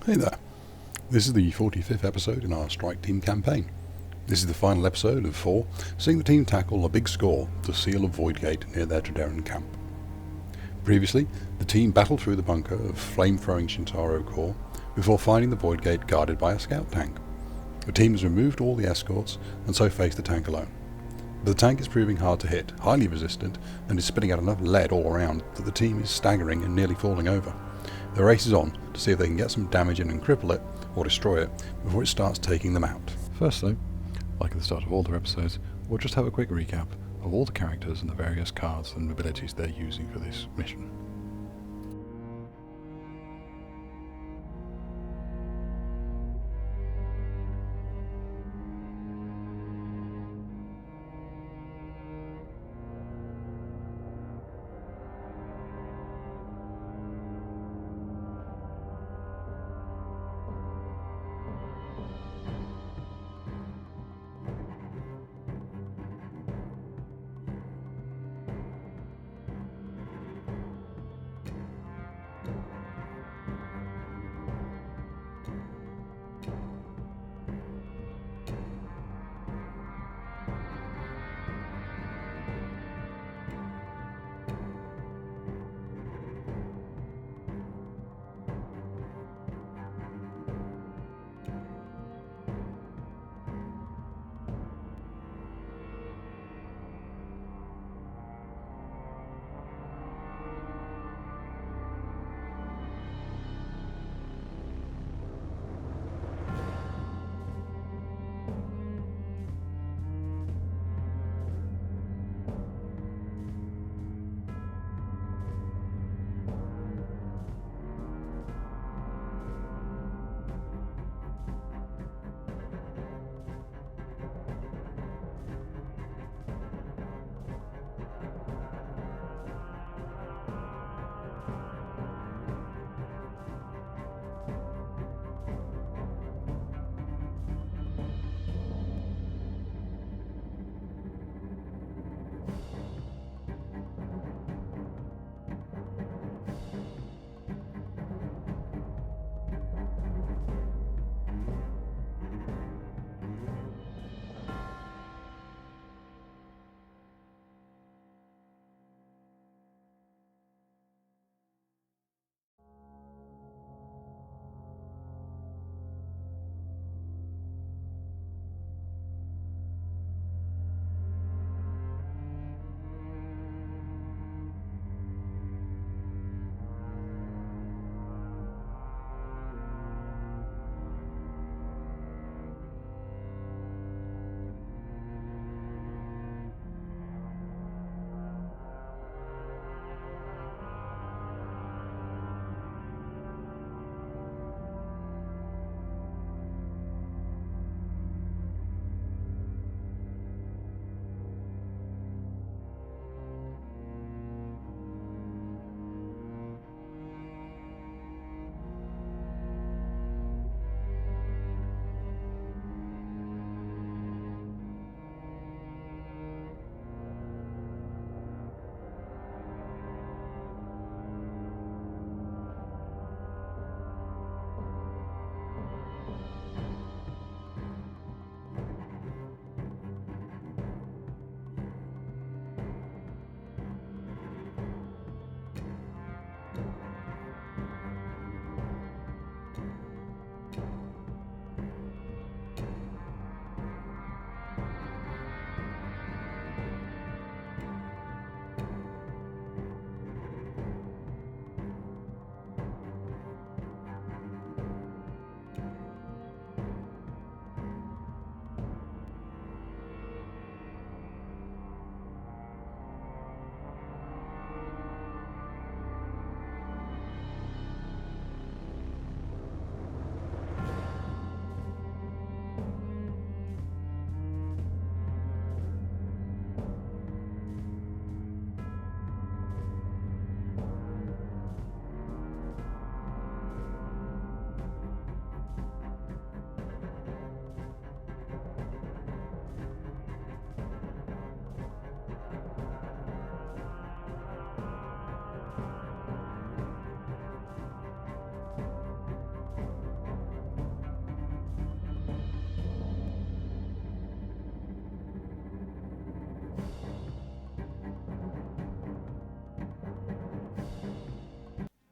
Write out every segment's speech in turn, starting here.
Hey there, this is the 45th episode in our Strike Team campaign. This is the final episode of 4, seeing the team tackle a big score to seal a void gate near their Trederran camp. Previously, the team battled through the bunker of flame-throwing Shintaro core before finding the void gate guarded by a scout tank. The team has removed all the escorts and so faced the tank alone. But the tank is proving hard to hit, highly resistant, and is spitting out enough lead all around that the team is staggering and nearly falling over. The race is on to see if they can get some damage in and cripple it, or destroy it, before it starts taking them out. First though, like at the start of all their episodes, we'll just have a quick recap of all the characters and the various cards and abilities they're using for this mission.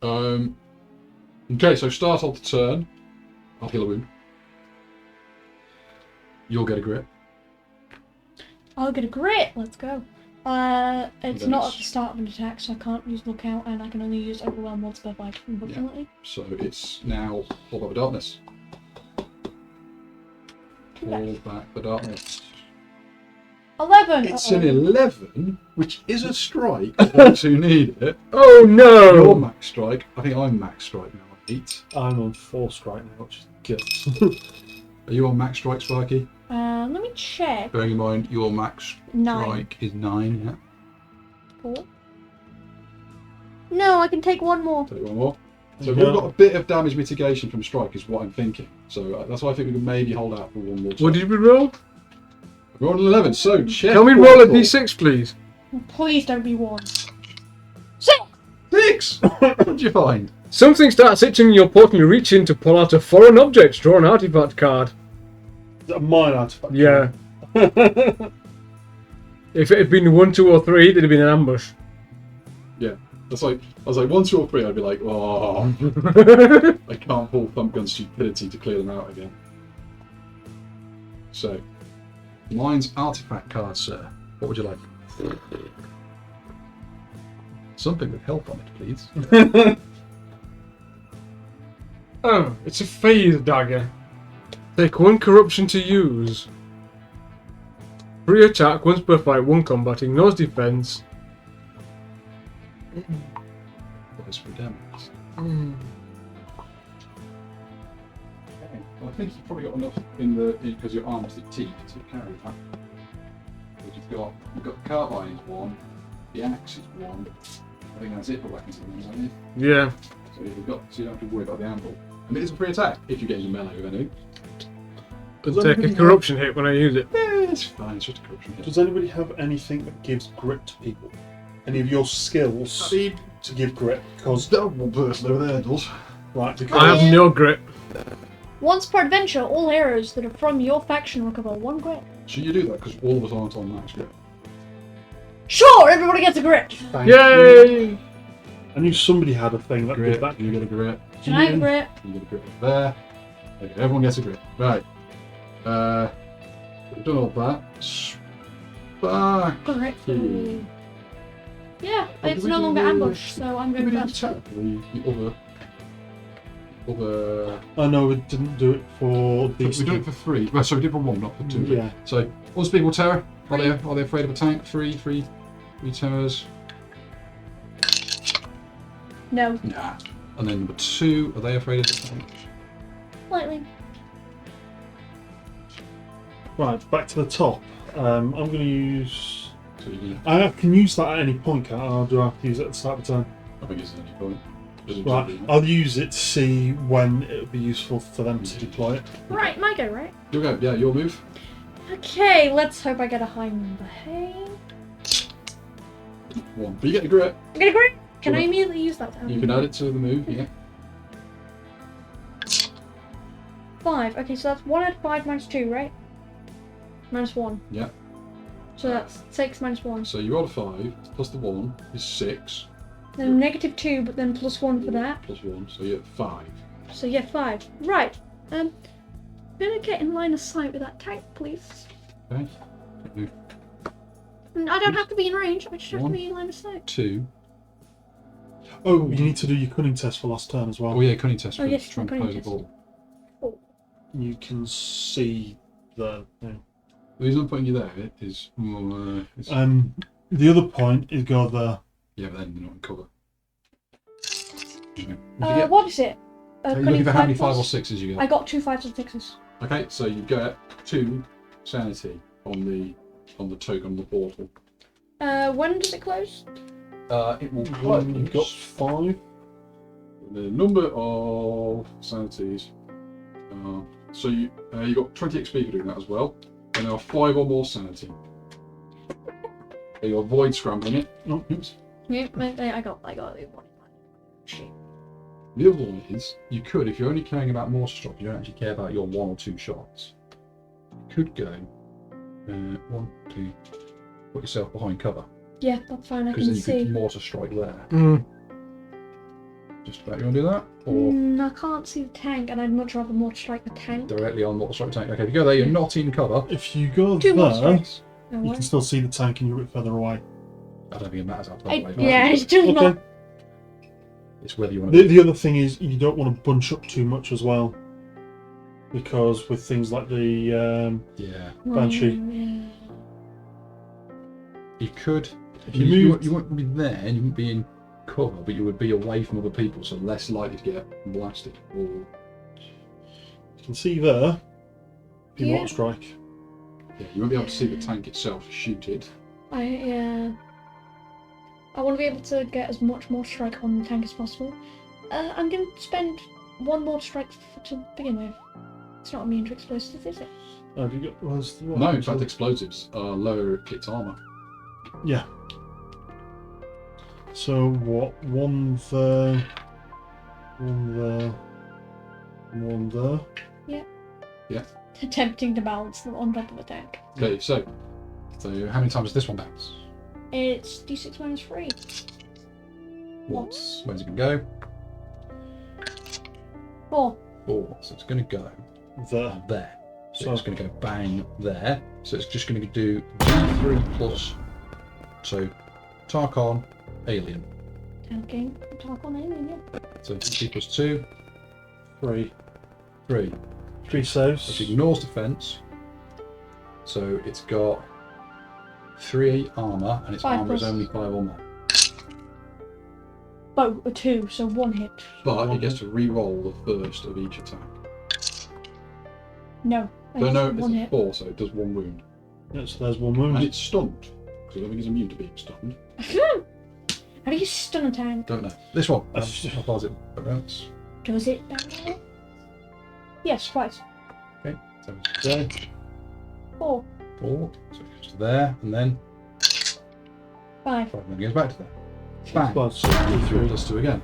Okay, so start of the turn. I'll heal a wound. You'll get a grit. I'll get a grit. Let's go. It's not at the start of an attack, so I can't use lookout, and I can only use overwhelm once per fight, unfortunately. Yeah. So it's now hold back the darkness. Hold back the darkness. 11. It's an 11, which is a strike for those who need it. Oh no! Your max strike. I think I'm max strike now. 8. I'm on 4 strike now, which is good. Are you on max strike, Sparky? Let me check. Bearing in mind your max 9. strike is 9. Yeah. 4. No, I can take one more. Take one more. So we've got a bit of damage mitigation from strike, is what I'm thinking. So that's why I think we can maybe hold out for one more. What did we roll? We're on an 11. So check. Can we roll a d6, please? Please don't be 1. 6. What did you find? Something starts itching in your portal. You reach in to pull out a foreign object. Draw an artifact card. Is that a mine artifact? Yeah. If it had been 1, 2, or 3, there'd have been an ambush. Yeah. That's like I was like 1, 2, or 3. I'd be like, oh, I can't pull thumpgun stupidity to clear them out again. So, mine's artifact card, sir. What would you like? Something with help on it, please. Oh, it's a phase dagger. Take 1 corruption to use. Free attack, once per fight, 1 combat, ignores defense. What is free damage? Okay. Well, I think you've probably got enough because your arm's the teeth to carry that. But you've got the carbine is 1, the axe is 1. I think that's it for weapons at the moment, isn't it? Yeah. So you don't have to worry about the anvil. And it is a free attack if you get your melee with anything. I'll take a corruption hit when I use it. Yeah, it's fine. It's just a corruption hit. Does anybody have anything that gives grit to people? Any of your skills to give grit? Because that one person over there does. right, because I have no grit. Once per adventure, all heroes that are from your faction recover 1 grit. Should you do that? Because all of us aren't on max grit. Sure, everybody gets a grit. thank Yay! you. I knew somebody had a thing that Grit. did that. You get a grit. Can I have a grit? You get a grit there. Okay, everyone gets a grit. Right. We've done all that. Sparky. Grit. Yeah, Oh, it's did we no do longer the- ambush, so I'm Did going we do the first. attack? The other. I know we didn't do it for We these. did it for 3. Well, sorry, we did for 1, not for 2. Yeah. So, unspeakable terror. Are they afraid of a tank? 3 terrors. No, Nah. And then number 2, are they afraid of the tank? slightly. Right, back to the top. I'm going to use. So you can, I can use that at any point, can't I? Or do I have to use it at the start of the turn? I think it's at any point. Doesn't Right, really- I'll use it to see when it would be useful for them to deploy it. Right, my go, right? You'll go. Yeah, your move. Okay, let's hope I get a high number. Hey. 1. But you get the grit. I get a grit! Can I Sure. immediately use that? You can add it to the move, yeah. 5. Okay, so that's 1 out of 5 minus 2, right? Minus 1. Yeah. So that's 6 minus 1. So you roll a 5, plus the 1 is 6, Then negative 2, but then plus 1 for that. plus 1, so you're at 5. So yeah, 5. Right. Gonna get in line of sight with that tank, please. Okay. And I don't have to be in range, I just have to 1, be in line of sight. 2. Oh, you need to do your cunning test for last turn as well. Oh yeah, cunning test. Oh, for yes, trying to cunning close the test. ball. You can see the. The reason I'm putting you there is, it's, The other point is go there. yeah, but then you're not in cover. Yeah. What is it? Are you looking for how many 5 or plus? 6s you I get? got 2 5s and 6s. Okay, so you get 2 sanity on the token on the portal. When does it close? It will You've got 5. the number of sanities. So you got 20 XP for doing that as well, and there are 5 or more sanity. You avoid scrambling it. Oh. Oops. Yeah, I got the one. Shit. The other one is you could, if you're only caring about mortar strike, you don't actually care about your 1 or 2 shots. You could go 1, 2, put yourself behind cover Yeah, that's fine. I because can then you see. could mortar strike there. Just about you want to do that? Or I can't see the tank, and I'd much rather mortar strike the tank. directly on Mortar Strike Tank? Okay, if you go there, you're not in cover. If you go 2 mortar there, strikes. No you way. can still see the tank and you're a bit further away. I don't think it matters how far away. Yeah, it's just not. Okay. It's whether you want to. The other thing is you don't want to bunch up too much as well, because with things like the Yeah. Banshee. Yeah. You could. If you moved- you wouldn't be there and you wouldn't be in cover, but you would be away from other people, so less likely to get blasted. Or You can see there. If you Yeah. mortar strike. yeah, you won't be able to see the tank itself. Shoot it. I want to be able to get as much mortar strike on the tank as possible. I'm going to spend 1 mortar strike to begin with. It's not immune to explosives, is it? Have you got? No, in fact, explosives lower its armor. Yeah. So what? 1 there. 1 there. 1 there. Attempting to balance them on top of the tank. Okay, so how many times does this one bounce? It's d6 minus 3. Once. Where's it going to go? 4. 4. So it's going to go There. there. So So- it's going to go bang there. So it's just going to do D3 plus. So Tarkon, alien. Tanking. Talk on alien, yeah. So D plus 2, 3. 3. 3 Which saves. ignores defense. So it's got 3 armor, and its 5 armor is plus. only 5 or more. Both a 2, so 1 hit. But it gets to re-roll the first of each attack. No. So no, it's it's 1 a hit. 4, so it does 1 wound. Yeah, so there's 1 And wound. it's stunned. Because I don't think it's immune to being stunned. How do you stun a tank? Don't know. This one. That's- How far is it? Bounce. Does it? Yes, twice. Okay. So it's there. 4, 4. So it goes to there, and then 5. 5, and then it goes back to there. Bang. Well, So D3 plus 2 again.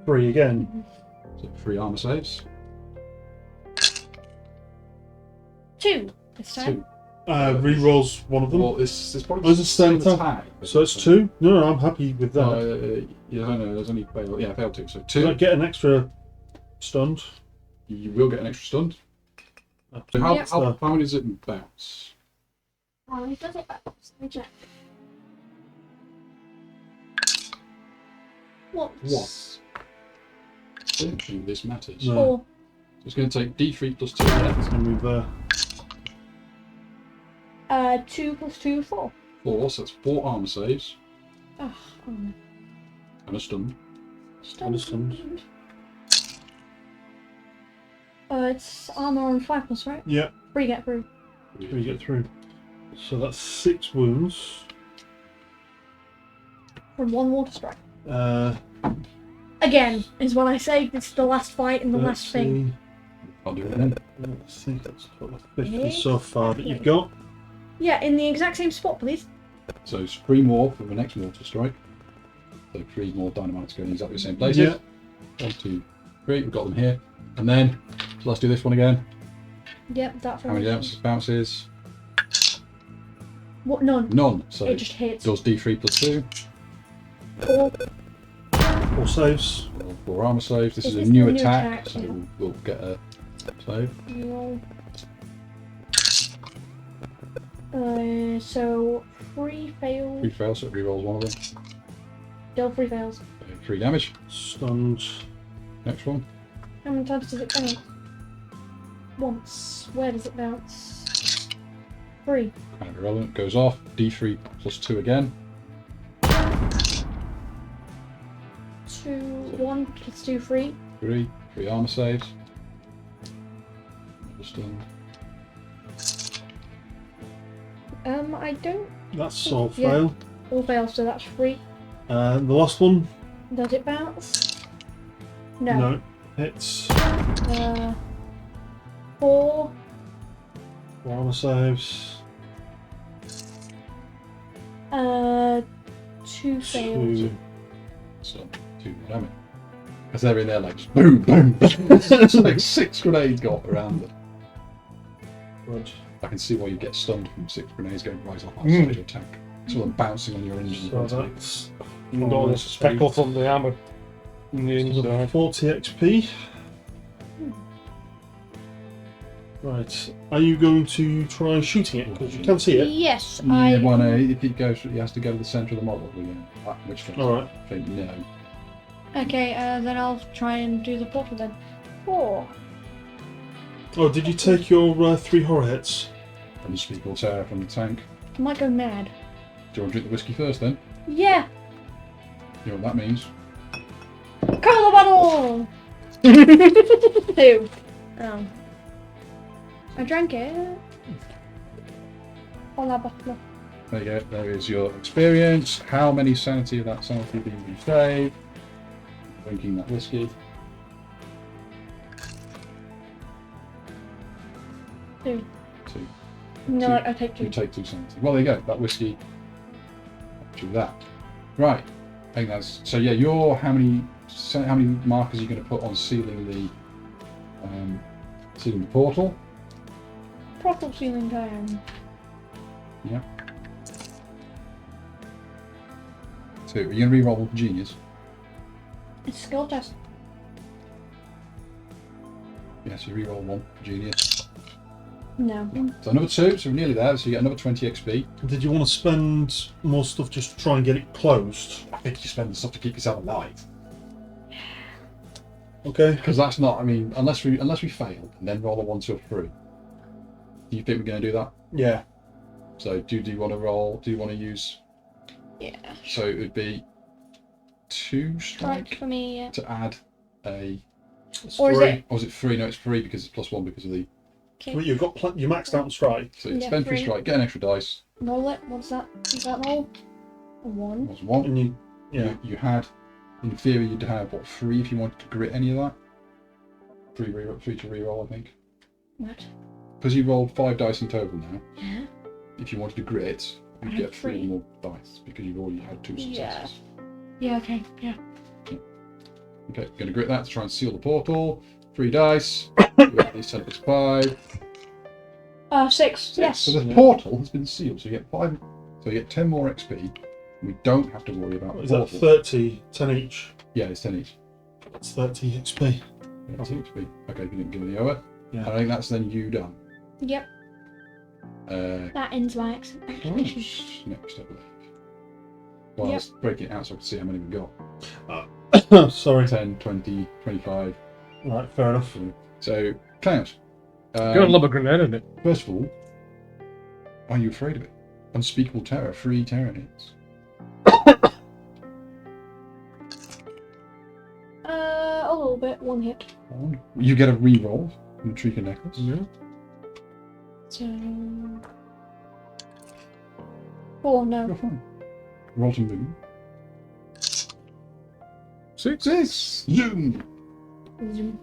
3 again. So 3 armor saves. 2 this time. 2. Re-rolls one of them. Well, it's probably Oh, is it same same attack? So it's 2? No, I'm happy with that. Yeah, no, there's only failed. Yeah, failed 2. So Did I 2. get an extra stunned? You will get an extra stunned. So how, Yeah. how many does it bounce? Does it bounce? Let me check. Once. What? I don't think this matters. No. 4. So it's going to take D3 plus 2 again. It's going to move there. 2 plus 2, 4. 4, so that's 4 armor saves Oh, and a stun. Understand. It's armor on 5 plus, right? Yeah, 3 get through. 3 get through. So that's 6 wounds. From 1 water strike. Uh, Again, is what I say. This is the last fight and the last thing. I'll do it then. Let's think that's total of 50 so far that you've got. Yeah, in the exact same spot, please. So it's 3 more for the next mortar strike. So 3 more dynamites going in exactly the same places. Yeah. 1, 2, 3. We've got them here. And then, so let's do this one again. Yep, that How many bounces? What? None. None. So It just hits. does D3 plus 2. 4. 4 saves. 4 armor saves. This is a This new the new attack, attack, so yeah. we'll get a save. Roll. So 3 fails. 3 fails, so it rerolls one of them. Still 3 fails. So 3 damage. Stunned. Next one. How many times does it bounce? Once. Where does it bounce? 3. Kind of irrelevant. Goes off. D3 plus 2 again. 2, 1 plus 2, 3. 3. 3 armor saves. Stunned. I don't. That's all Yeah. fail. All fails, so that's 3. The last one? Does it bounce? No. No. Hits. 4. 4 armor saves. 2 fails. 2. So 2 more damage. Because they're in there like just boom, boom, boom. It's like 6 grenades got around them. Good. I can see why you get stunned from 6 grenades going right off outside your tank. Some of them bouncing on your engine. So that's And got all this speckle from the armour in the inside. 40 XP. Right. Are you going to try shooting it? Because you can see it. Yes, Yeah, well, no, if it goes, he has to go to the centre of the model. Which one? All right. I think no. Okay, then I'll try and do the portal then. 4. Oh, did you take your 3 horror hits? Unspeakable terror from the tank. I might go mad. Do you want to drink the whiskey first then? Yeah! You know what that means? Cola bottle! 2. Oh. I drank it. Cola bottle. There you go. There is your experience. How many sanity of that sanity do you save? Drinking that whiskey. 2. 2. No, I take 2. You take 2 sanity. Well, there you go. That whiskey. Do that. Right. I think that's so. Yeah, you're how many markers are you going to put on sealing the portal? Portal sealing time. Yeah. 2. Are you going to re-roll genius? It's a skill test. Yes, you re-roll 1 for genius. No. So another 2, so we're nearly there. So you get another 20 XP. Did you want to spend more stuff just to try and get it closed? I think you spend the stuff to keep yourself alive. Okay. Because that's not. I mean, unless we fail and then roll a 1 to a 3. Do you think we're going to do that? Yeah. So do you want to roll? Do you want to use? Yeah. So it would be 2 Strike strike for me, yeah. to add a. Or is it? Or is it 3? No, it's 3 because it's +1 because of the. Okay. Well, you've got you maxed out on strike. So you Yeah, spend 3 3. strike, get an extra dice. Roll it. What's that? Is that roll? A 1. That's 1. And you, yeah. You had, in theory, you'd have what 3 if you wanted to grit any of that. 3 to reroll, I think. What? Because you rolled 5 dice in total now. Yeah. If you wanted to grit, you'd I get had 3 3. more dice because you've already had 2 successes. Yeah, okay, yeah. Okay, going to grit that to try and seal the portal. 3 dice. You got these 10 plus 5. 6, yes. So the portal has been sealed, so you get 5. So you get 10 more XP. We don't have to worry about What the is that? portal. 30, 10 each. Yeah, it's 10 each. That's 30 XP. 30 XP. Okay, you didn't give me the over. Yeah. I think that's then you done. Yep, that ends my expedition. Next step left. Well, Yep. let's break it out so I can see how many we've got. Sorry. 10, 20, 25. Right, fair enough. So, Klaus. Gonna lob a grenade in it. First of all, are you afraid of it? Unspeakable terror, 3 terror hits. A little bit, 1 hit. You get a re-roll from the Trika necklace. Yeah. So... 4, no. You're fine. Roll to move. 6. 6! Zoom! Zoom.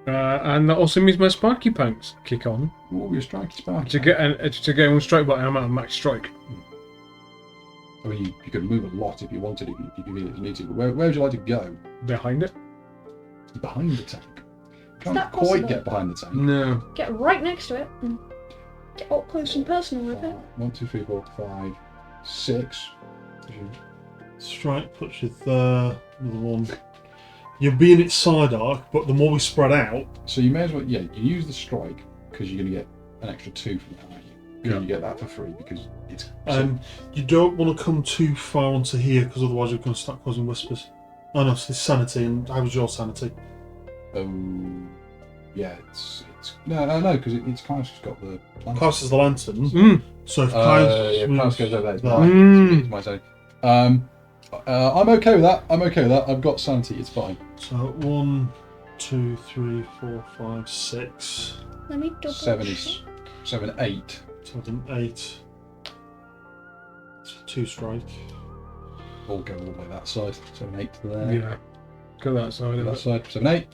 And that also means my Sparky pants kick on Oh, your strike is back. to get 1 strike, but I'm at a max strike. I mean, you could move a lot if you wanted, if you really need to. But where would you like to go? Behind it? Behind the tank. Can't that quite possible? get behind the tank. No. Get right next to it and get up close and personal with it. 1, 2, 3, 4, 5, 6. Strike puts you there. Another 1. You'll be in its side arc, but the more we spread out, So you may as well, yeah, you use the strike because you're going to get an extra 2 from that, aren't you? Yeah. You get that for free because it's. you don't want to come too far onto here because otherwise you're going to start causing whispers. Oh no, it's sanity. And how was your sanity? Yeah, it's no, because it's Klaus who's got the. Klaus is the lantern. Mm. So if Klaus, Yeah, Klaus goes over there. It's there. mine. It's my zone. I'm okay with that. I've got sanity. It's fine. So 1, 2, 3, 4, 5, 6, Let me double 7 check. is 7, 8. 7, 8. It's 2 strike. All go all the way that side. 7, 8 to there. Yeah. Go that side To of that it. side. 7, 8.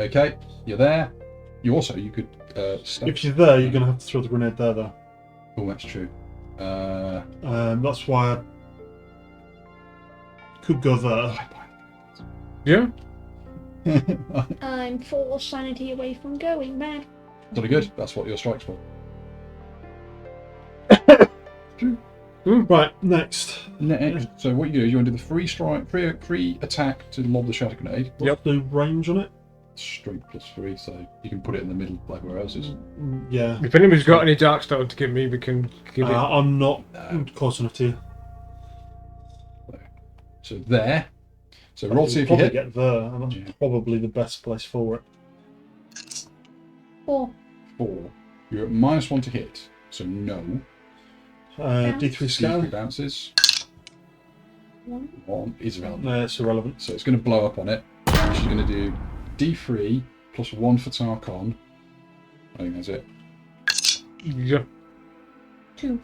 Okay, you're there. You could step. If you're there, you're going to have to throw the grenade there, though. Oh, that's true. That's why I could go there. Yeah. I'm 4 sanity away from going mad. Very good. That's what your strike's for. Right, next. Next, so what you do is you want to do the free strike, free attack to lob the shatter grenade. What's the range on it? Strength +3, so you can put it in the middle like where else is. Yeah. If anybody's got any Darkstone to give me, we can give it. I'm not close enough to you. So there. So roll to see if you probably hit. get there, and that's probably the best place for it. 4. 4. You're at -1 to hit, so no. D3 scan. D3 bounces. 1. 1 is irrelevant. No, it's irrelevant. So it's going to blow up on it. She's going to do D3 +1 for Tarkon. I think that's it. Yeah. 2.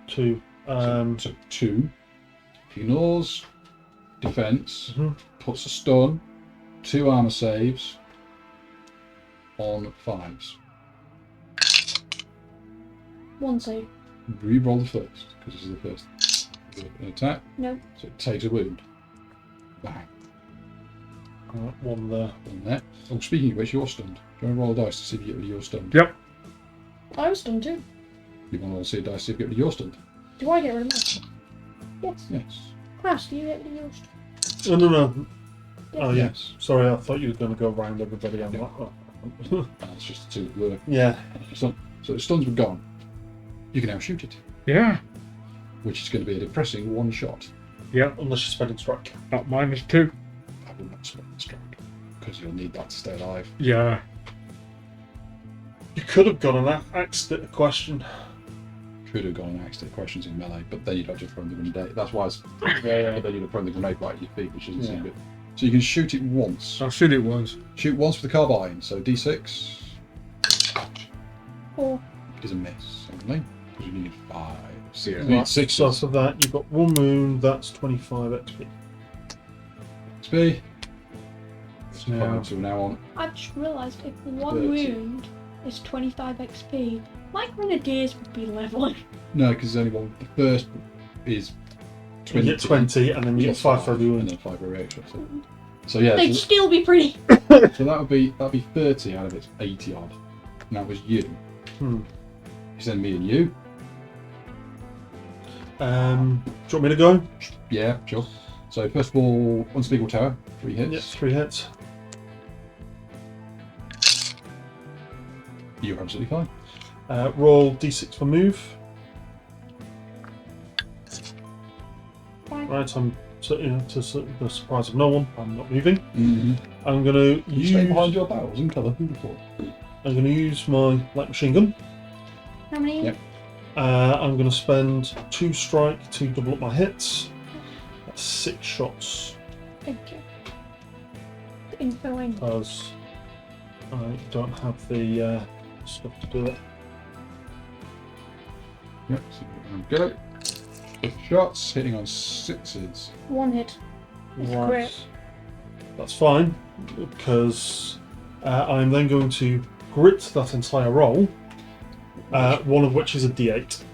2. So 2. Ignores defense. Mhm. Puts a stun. 2 armor saves. On 5s. 1 save. Re-roll the first, because this is the first attack. No. So it takes a wound. Bang. 1 there. On there. Oh, speaking of which, you're stunned. Do you want to roll a dice to see if you get rid of your stunned? Yep. I was stunned too. You want to roll a dice to see if you get rid of your stunned? Do I get rid of mine? Yes. Yes. Crash, do you get rid of yours? No. Oh, yeah. Yes. Sorry, I thought you were going to go around everybody. I'm not. That's just the 2 that were. Yeah. So the stuns were gone. You can now shoot it, Yeah. which is going to be a depressing 1 shot. Yeah. Unless you're spending strike. At -2. I will not spend the strike, because you'll need that to stay alive. Yeah. You could have gone and asked it a question. Could have gone and asked it questions in melee, but then you'd have to throw the grenade. That's why it's. Yeah. But then you'd have thrown the grenade right at your feet, which doesn't seem Yeah. good. So you can shoot it once. I'll shoot it once. Shoot once for the carbine, so D6 4. is a miss only, because you need 5. So Yeah. you need Right, 6 so for that, you've got 1 wound, that's 25 XP. XP. Yeah. So we're now on. I've just realised if 1 30. wound is 25 XP, my grenadiers would be leveling. No, because there's only one. The first is You 20. get 20, and then you get 5 for every and wound. then 5 for every extra. So yeah, They'd still be pretty. so that'd be 30 out of its 80 odd. And that was you. Hmm. You send me and you. Do you want me to go? Yeah, sure. So first of all, Unspeakable Tower, 3 hits. Yep, 3 hits. You're absolutely fine. Roll D6 for move. Fine. Right, I'm to the surprise of no one, I'm not moving. Mm-hmm. I'm going to You stay use. behind your barrels and cover. Who before? I'm going to use my light machine gun. How many? Yep. I'm going to spend 2 strike to double up my hits. That's 6 shots. Thank you. The infoing. Because I don't have the stuff to do it. Yep, so we're going to go. Shots hitting on 6s. 1 hit. It's great. That's fine, because I'm then going to grit that entire roll, one of which is a D8.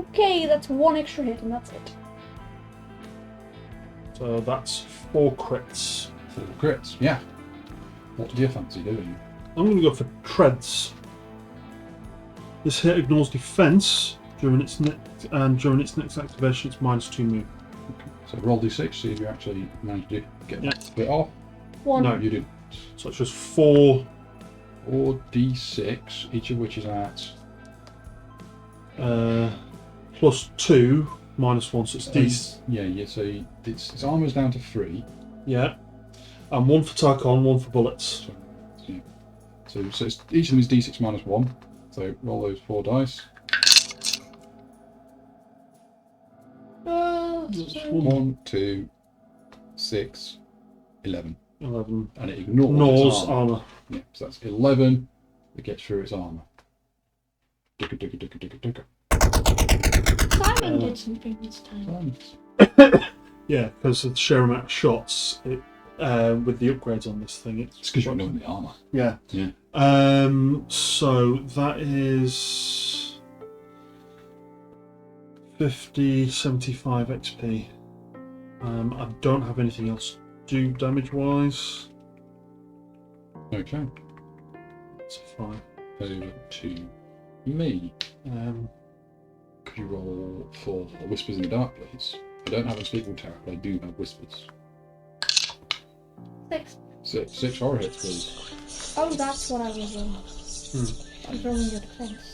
Okay, that's 1 extra hit and that's it. So that's 4 crits. 4 crits, yeah. What do you fancy doing? I'm going to go for treads. This hit ignores defense during its next activation. It's -2 move. So roll d6, see if you actually manage to get Yeah. that bit off. 1. No. You do. So it's just 4 Or d6, each of which is at. plus 2 -1. So it's D. Yeah. So its armor's down to 3. Yeah. And 1 for Tarkon, 1 for bullets. So it's, each of them is d6 -1. So roll those 4 dice. So 1, 2, 6, 11. 11. And it ignores Ignores its armor. armor. Yeah, so that's 11 that gets through its armor. Dicka, dicka, dicka, dicka, dicka. Simon did something this time. Yeah, because of the sheer amount of shots, with the upgrades on this thing, It's because you're ignoring the armor. Yeah. Yeah. So that is 50, 75 XP. I don't have anything else to do damage-wise. Okay. It's a 5. Over to me. Um, Could you roll for Whispers in the Dark, please? I don't have Unspeakable Terror, but I do have Whispers. 6. 6 horror hits, please. Oh, that's what I was rolling. I was rolling your defense.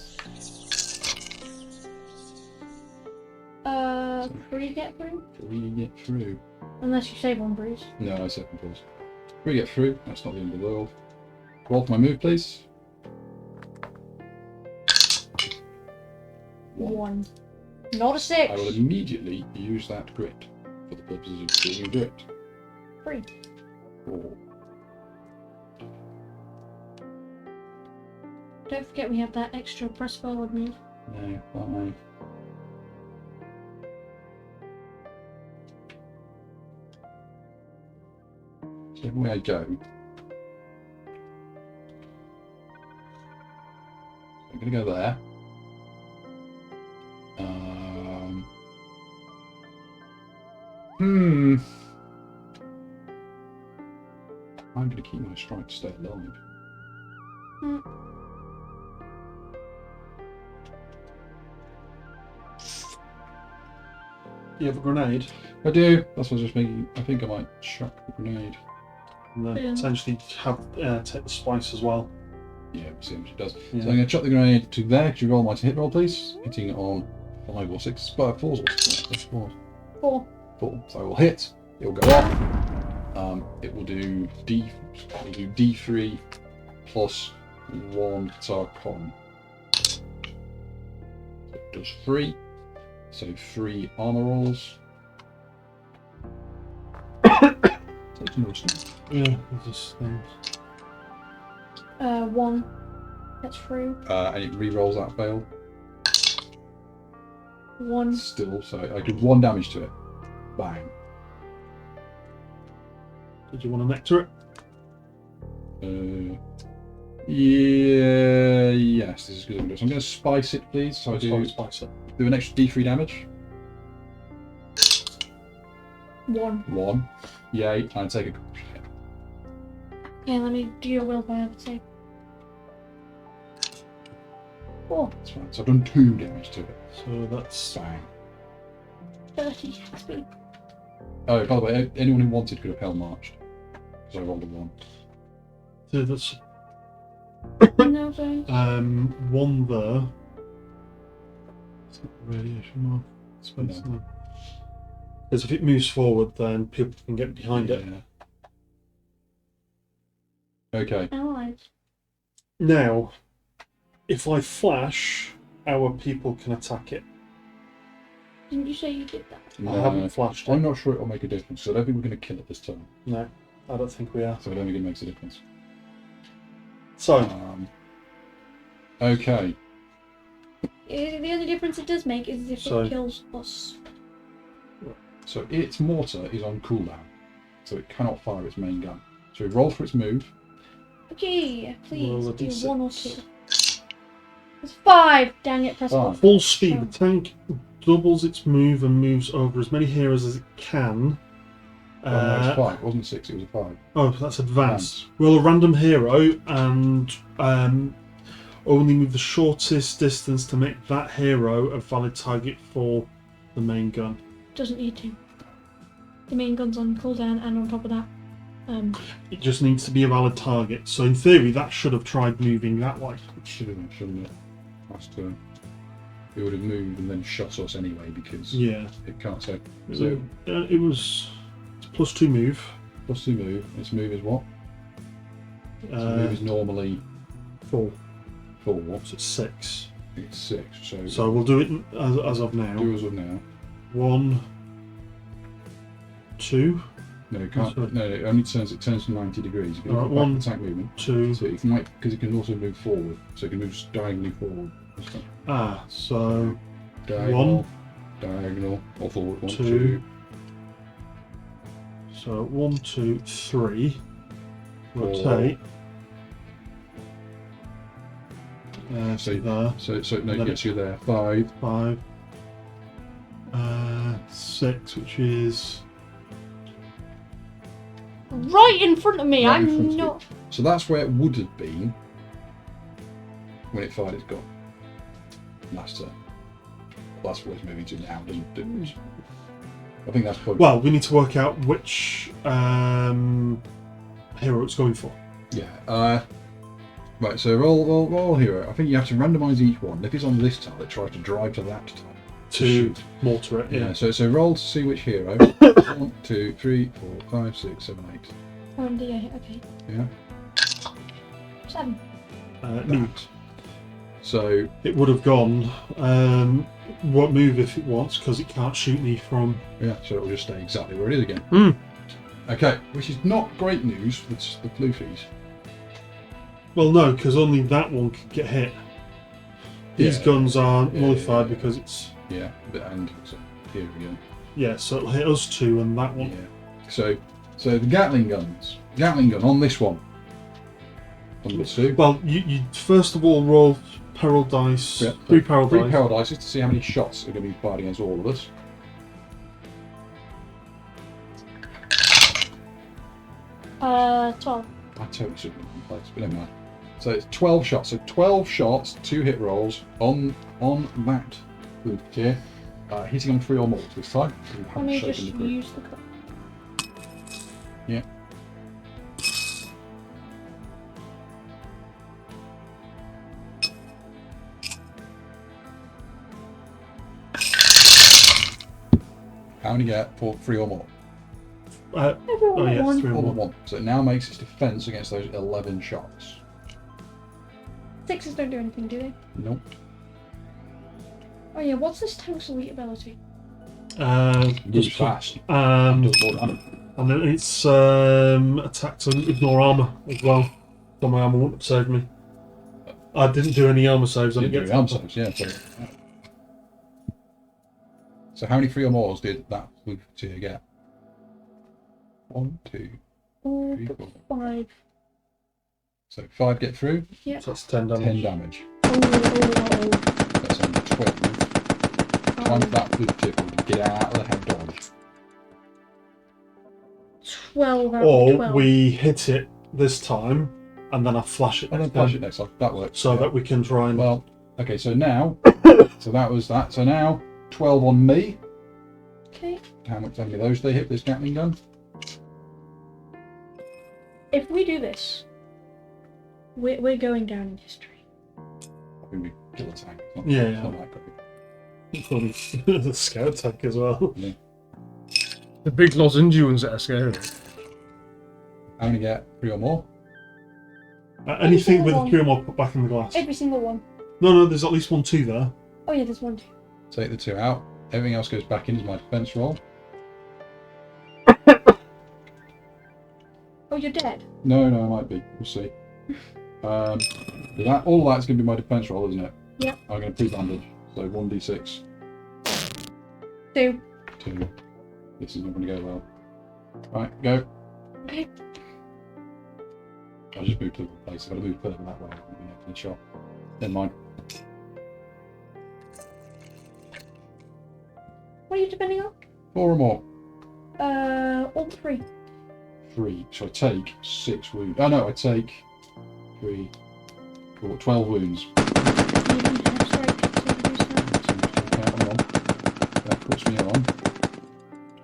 3 get through? 3 get through. Unless you save one bruise. No, I second pause. 3 get through, that's not the end of the world. Roll for my move, please. 1. Not a 6. I will immediately use that grit for the purposes of doing a grit. 3. 4. Don't forget we have that extra press forward move. No, 5. So everywhere I go, I'm going to go there. I'm going to keep my strike to stay alive. you have a grenade, I do. That's what I was just making. I think I might chuck the grenade. and then Yeah. potentially have take the spice as well. Yeah, we'll see what she does. Yeah. So I'm going to chuck the grenade to there. Could you roll my hit roll, please? Hitting on 5 or 6. 4 or 6. 4. 4. 4. So I will hit. It will go off. It will do D3 plus 1 Tarkon. So it does 3. So 3 armor rolls. Takes no stuff. Yeah, just 1. That's through. And it re-rolls that fail. 1. Still, so I did 1 damage to it. Bang. Did you want to nectar it? Yeah, yes, this is good. So I'm going to spice it, please. So I do Spice it. an extra D3 damage. 1. 1. Yay, and take a. Okay, let me do your willpower save. 4. That's fine. So I've done 2 damage to it. So that's Bang. 30 XP. Oh, by the way, anyone who wanted could have hell marched. Because I rolled a 1. so that's No, sorry. 1 there. Is that radiation mark? Space No. no. Because if it moves forward, then people can get behind it. Okay. Allies. Now, if I flash, our people can attack it. Didn't you say you did that? I haven't flashed I'm it. not sure it'll make a difference. So I don't think we're going to kill it this turn. No, I don't think we are. So I don't think it makes a difference. So, Okay. The only difference it does make is if So- it kills us. So its mortar is on cooldown. So it cannot fire its main gun. So we roll for its move. Okay, please Roll a do D6. 1 or 2. It's 5! Dang it, press 1. full speed. The tank doubles its move and moves over as many heroes as it can. Oh, no, it's 5. It wasn't 6, it was a 5. Oh, that's advanced. Roll a random hero and only move the shortest distance to make that hero a valid target for the main gun. Doesn't need to. The main gun's on cooldown, and on top of that, It just needs to be a valid target. So in theory, that should have tried moving that way. It should have, shouldn't it? Last turn. It would have moved and then shot us anyway because Yeah. it can't. So It was it's +2 move. plus 2 move. Its move is what? Its move is normally 4. 4. So it's 6. It's 6. So we'll do it as of now. do as of now. 1, 2, No, it can't. Sorry. No, it only turns. It turns 90 degrees. If you Alright, look back one- at attack movement, 2. so it might because it can also move forward. So it can move diagonally forward. So Diagonal, diagonal, or forward. 1, 2. 2. So 1, 2, 3. Four. Rotate. So There. So no, Then yes, you're there. 5. 5. 6, which is right in front of me. Right in front I'm of you. not. So that's where it would have been when it fired its gun last turn. Well, that's where it's moving to now, doesn't it? I think that's probably... Well, we need to work out which hero it's going for. Yeah. Right, so roll hero. I think you have to randomise each one. If it's on this tile, it tries to drive to that tile. To mortar it, yeah. So roll to see which hero. 1, 2, 3, 4, 5, 6, 7, 8. Oh, yeah, okay. Yeah. 7. No. So it would have gone. What move if it wants? Because it can't shoot me from. yeah, so it will just stay exactly where it is again. Hmm. Okay, which is not great news for the floofies. Well, no, because only that one could get hit. These Yeah. guns aren't Yeah, nullified yeah. because it's. Yeah, and so here we go. Yeah, so it'll hit us two and that one. Yeah. So the Gatling guns. Gatling gun on this one. On this two. Well, you first of all roll peril dice. Yeah, 3 peril Three dice. paradises to see how many shots are going to be fired against all of us. Uh, 12. I totally should have been in place, but never mind. So it's 12 shots. So 12 shots, 2 hit rolls on that group here. Hitting on 3 or more this time. We Let haven't me shaken just the group. use the gun. Yeah. How many get for 3 or more? Everyone Oh got yeah, one. 3 or All but more. 1. So it now makes its defense against those 11 shots. 6s don't do anything, do they? Nope. Oh yeah, what's this tank's elite ability? Just fast. And Does more damage. then it's attack to ignore armor as well. So my armor wouldn't have saved me. I didn't do any armor saves. I Didn't didn't do get arm saves, yeah. So how many 3 or mores did that floof tier get? 1, 2, 3, 4. 5. So 5 get through, Yeah. So that's 10 damage. 10 damage. Oh. That's on 12. Time for that floof tier to get out of the head dodge. 12 out Or of 12. we hit it this time and then I flash it And then next flash time, it next time. That works. so Yeah. that we can try and. Well, okay, so now, so that was that. So now, 12 on me. Okay. How many of those they hit with this Gatling gun? If we do this, we're going down in history. I think we kill a tank. It's not, Yeah, it's yeah. not that great. Probably the scout attack as well. Yeah. The big lozenge ones that are scary. How many get 3 or more? Anything with single a 3 or more put back in the glass. Every single one. No, there's at least 1, 2 there. Oh yeah, there's 1, 2. Take the 2 out. Everything else goes back in as my defense roll. Oh, you're dead. No, I might be. We'll see. All of that's going to be my defense roll, isn't it? Yep. I'm going to pre-bandage. So 1d6. 2. 2. This is not going to go well. Right, go. Okay. I just moved to the place. I've got to move further that way. For the shot. Never mind. What are you depending on? 4 or more. All 3. 3. So I take 6 wounds. Oh no, I take 3, 4, 12 wounds. That puts me on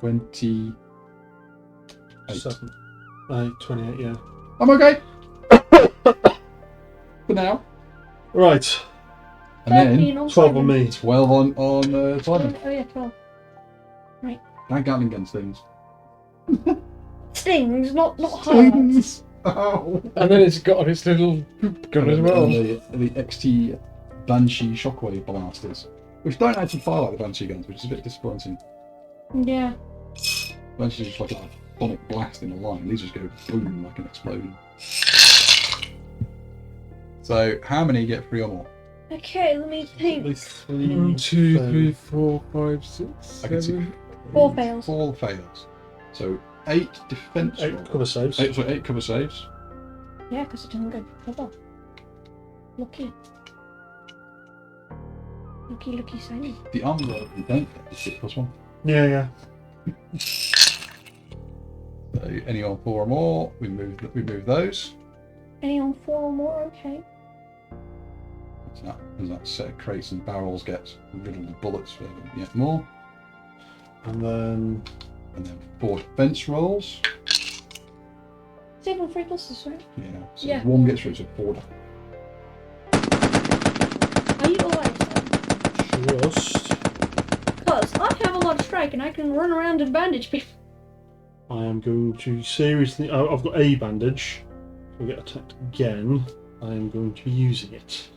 28. 7. 28, yeah. I'm okay. For now. Right, And then 12 on me. 12 on Simon. Oh yeah, 12. That Gatling gun stings. Stings, not hurts. Stings. Oh. And then it's got its little poop gun as well. And the XT Banshee shockwave blasters, which don't actually fire like the Banshee guns, which is a bit disappointing. Yeah. Banshee is just like a sonic blast in a line. These just go boom like an explosion. So, how many get 3 or more? Okay, let me At think. least 3. 1, 2, so- 3, 4, 5, 6, I can see 7. 4 fails. 4 fails. So, 8 defense 8 rolls. cover saves. 8 cover saves. Yeah, because it doesn't go for cover. Lucky. Lucky Simon. The armor roll we don't get is 6+1. Yeah. So, any on 4 or more, we move those. Any on 4 or more? Okay. As that set of crates and barrels gets riddled with bullets for yet more. And then 4 defense rolls. Save on 3 pluses, right? Yeah. So Yeah. 1 gets through, so 4. Are you alright? just... Because I have a lot of strike and I can run around and bandage people. I am going to seriously... I've got a bandage. If I get attacked again, I am going to be using it.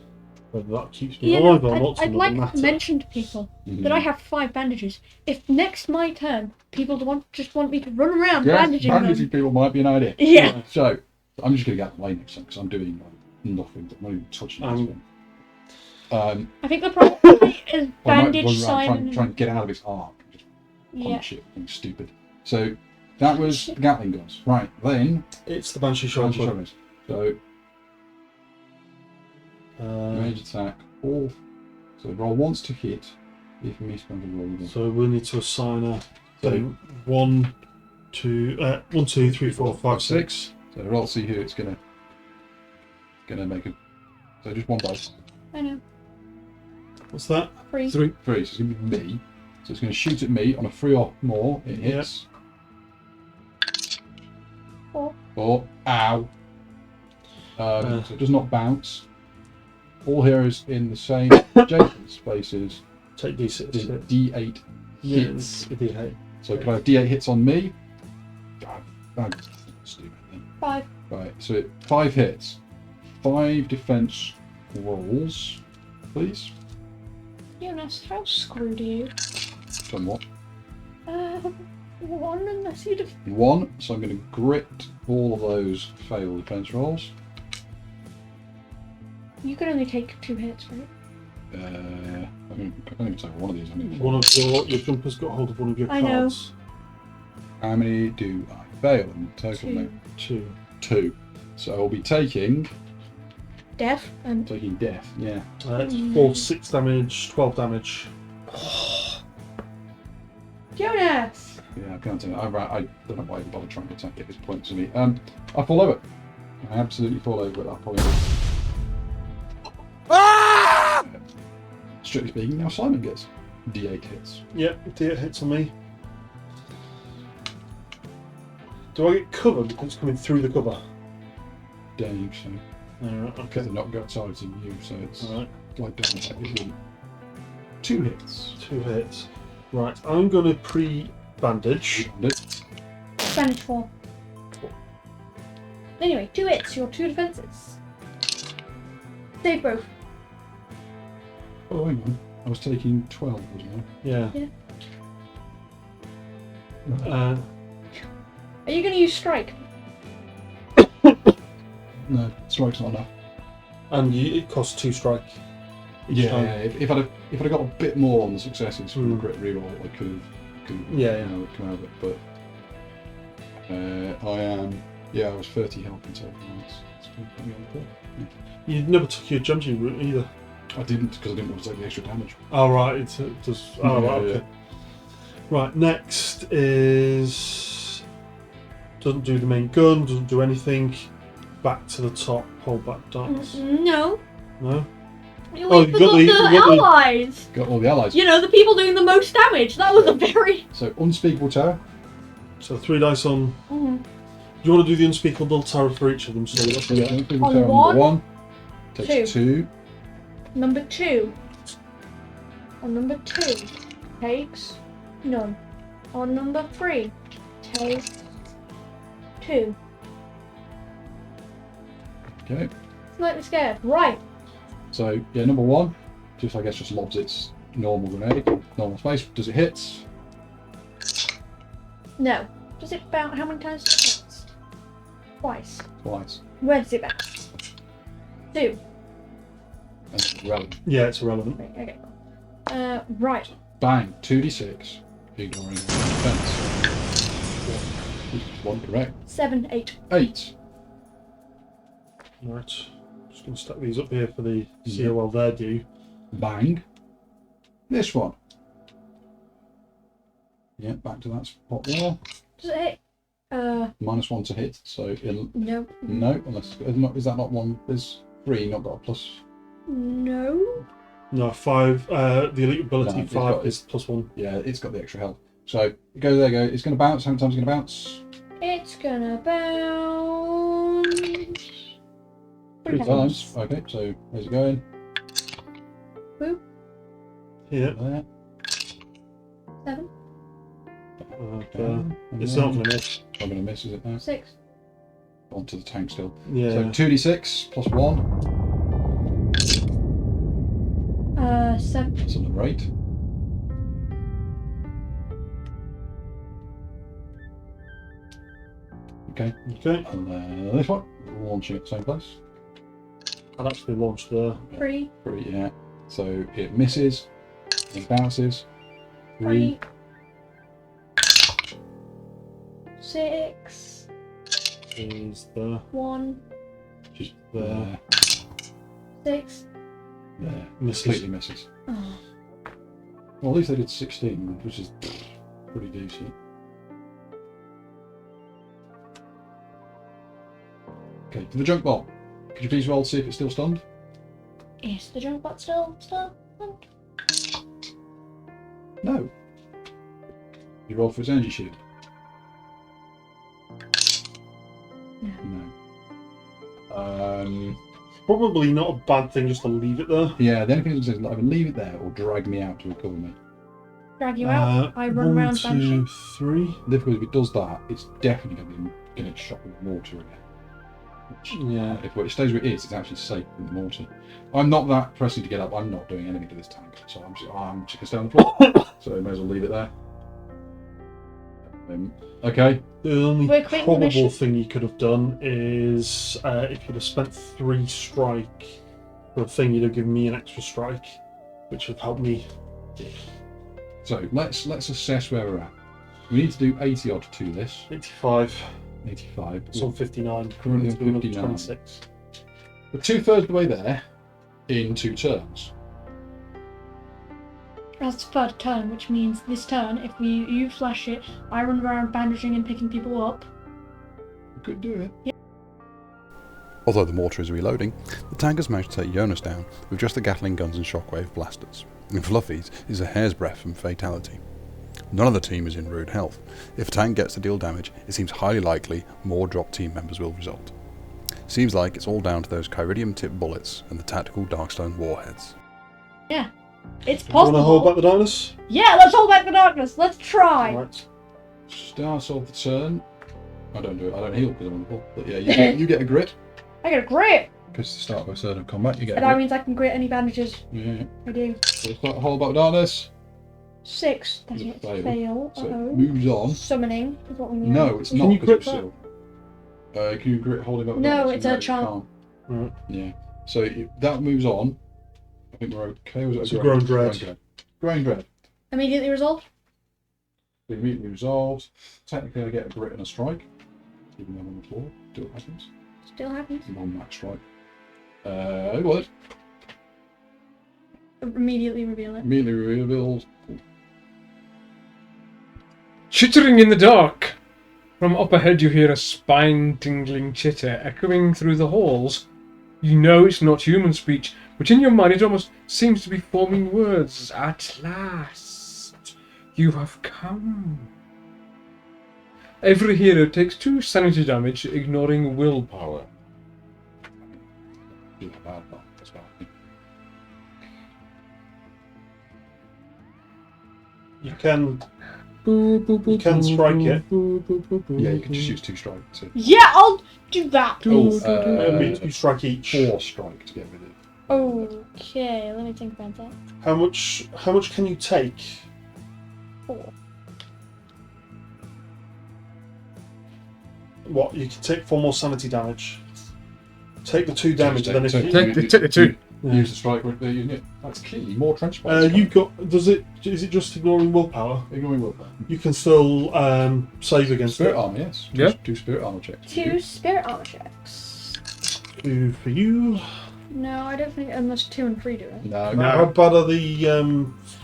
Whether that keeps me alive or not I'd doesn't like matter. to mention to people that I have 5 bandages. If next my turn, people just want me to run around bandaging them. People might be an idea. Yeah. So, I'm just going to get the way next time because I'm doing nothing. I'm not even touching this one. I think the problem is bandage try sign. and get out of its arc. Just Yeah. punch it. It's stupid. So, that was the Gatling guns. Right, then... It's the Banshee Banshee Shoulder. Shoulders. So, range attack. All. So, roll once to hit. If you miss, roll again. So we need to assign a... So 1, 2, 3, 4, 5, 6. So roll to see who it's gonna make a. So just 1 dice. I know. What's that? 3. 3. So it's gonna be me. So it's gonna shoot at me on a 3 or more. It hits. 4. 4. Ow. So it does not bounce. All heroes in the same adjacent spaces. Take D6. D8 hits. Yeah, D8. So can I have D8 hits on me? God, that's stupid then. 5. Right, so 5 hits. 5 defense rolls, please. Jonas, how screwed are you? Somewhat. 1 unless you def- 1, so I'm going to grit all of those failed defense rolls. You can only take 2 hits, right? I can't even take one of these. One of your jumper's got hold of one of your I know. cards. How many do I fail in total? 2. No, 2. 2. So I'll be taking Death and death. Yeah. It's 4, 6 damage, 12 damage. Jonas! Yeah, I can't tell you. I don't know why I even bother trying to attack at this point to me. I fall over. I absolutely fall over at that point. Strictly speaking, now Simon gets D8 hits. Yep, D8 hits on me. Do I get cover because it's coming through the cover? Dave, so Alright, because okay. they're not got targeting you, so it's Alright, like down 2 hits. 2 hits. Right, I'm going to pre-bandage. Bandage 4. Anyway, 2 hits, your 2 defenses. Save both. Oh, hang on. I was taking 12, wasn't Yeah. I? Are you going to use strike? No, strike's not enough. And it costs 2 strike. Yeah, time. if I'd got a bit more on the successes from the grit reroll, I could have Yeah, come out of it. But I was 30 health in total. That's pretty on the point. You never took your judging route either. I didn't because I didn't want to take the extra damage. Oh, right, it does. Oh, Yeah, right, okay. Right, next is. Doesn't do the main gun, doesn't do anything. Back to the top, hold back dice. No. No? You Oh, you got the- you got the- allies! Got all the allies. You know, the people doing the most damage. That was a very... So unspeakable terror. So 3 dice on. Mhm. Do you want to do the unspeakable terror for each of them? So that's Yeah, yeah. unspeakable On terror one, number 1 takes 2. Number 2. On number 2 takes none. On number 3 takes 2. Okay. Slightly scared. Right. So yeah, number 1, I guess just lobs its normal grenade, normal space. Does it hit? No. Does it bounce? How many times does it bounce? Twice. Twice. Where does it bounce? 2. That's irrelevant. Yeah, it's irrelevant. Right, okay. Right. Bang, 2d6. Ignoring the defense. 1 correct. 7, 8. 8. Right. Just going to stack these up here for the see how well they do. Bang. This one. Yeah, back to that spot there. Does it hit? -1 to hit, so No. no, unless is that not one? There's 3, not got a plus. No. No, 5. The elite ability No, it's 5 got- is +1. Yeah, it's got the extra health. So it goes there. It's going to bounce. How many times is it going to bounce? It's gonna bounce. 3 times. Okay, so where's it going? Boop. Here. There. 7. And It's then- not going to miss. Not going to miss, is it now? 6. Onto the tank still. Yeah. So 2d6 plus 1. 7. That's on the rate. Okay, Okay. and then this one, launching at the same place. I'd actually launch there. 3. Pretty, yeah. So it misses, it bounces. 3. 6. Is there. 1. Just There. 6. there. Misses. Completely misses. Oh. Well, at least they did 16, which is pretty decent. Okay, to the junk bot. Could you please roll to see if it's still stunned? Is the junk bot still? No. You roll for its energy shield? No. No. Probably not a bad thing just to leave it there. Yeah, the only thing is either leave it there or drag me out to recover me. Drag you out. I run 1, around 2, banishing. 3. The difficulty if it does that, it's definitely going to get shot with water again. Which, Yeah. if it stays where it is, it's actually safe in the mortar. I'm not that pressing to get up. I'm not doing anything to this tank, so I'm just going to stay on the floor. So I may as well leave it there. Okay. The only We're quitting the probable mission. thing you could have done is if you'd have spent 3 strike for a thing, you'd have given me an extra strike, which would have helped me. So let's assess where we're at. We need to do 80 odd to this. 85. 85. It's on 59. Currently It's doing on another 59. 26. We're 2/3 the way there in 2 turns. That's the third turn, which means this turn, if you flash it, I run around bandaging and picking people up. We could do it. Yeah. Although the mortar is reloading, the tank has managed to take Jonas down with just the Gatling guns and shockwave blasters. And Fluffy's is a hair's breadth from fatality. None of the team is in rude health. If a tank gets to deal damage, it seems highly likely more drop team members will result. Seems like it's all down to those Kyridium-tipped bullets and the tactical Darkstone warheads. Yeah. It's You want to hold possible. back the darkness? Yeah, let's hold back the darkness. Let's try. Right. Start of the turn. I don't do it. I don't heal because I'm on the ball. But yeah, you get a grit. I got a grit. Because it's the start of a turn of combat, you get a And that grit. means I can grit any bandages. Yeah. I do. So it's got a hold back darkness. 6. That's It's it. a fail. Fail. So it Uh-oh. moves on. Summoning is what we need. No, it's Can not you because grip it's still. Can you grit holding up? No, darkness? it's a you charm. can't. Right. Yeah. So that moves on. I think we're okay. Was it It's a Growing Dread. Growing Dread. Immediately resolved. Immediately resolved. Technically, I get a grit and a strike. Even though I'm on the floor. Do what happens. Still happens. Non-max strike. What? Immediately reveal it. Immediately reveals. Chittering in the dark! From up ahead you hear a spine-tingling chitter echoing through the halls. You know it's not human speech, but in your mind it almost seems to be forming words. At last, you have come. Every hero takes 2 sanity damage, ignoring willpower. Do that bad, but that's bad. You can. You can strike it. Yeah, you can just use 2 strikes. Yeah, I'll do that. You strike each. 4 strike to get rid of it. Okay, let me think about that. How much can you take? 4. What? You can take 4 more sanity damage. Take the 2 damage, and then if Take you, Take the 2. Use the strike with the unit. That's key. More trench points. you've got. Is it just ignoring willpower? Ignoring willpower. You can still save against Spirit it. armor, yes. Yeah. Do spirit armor checks. 2 spirit armor checks. 2 for you. No, I don't think unless 2 and 3 do it. No, How bad are the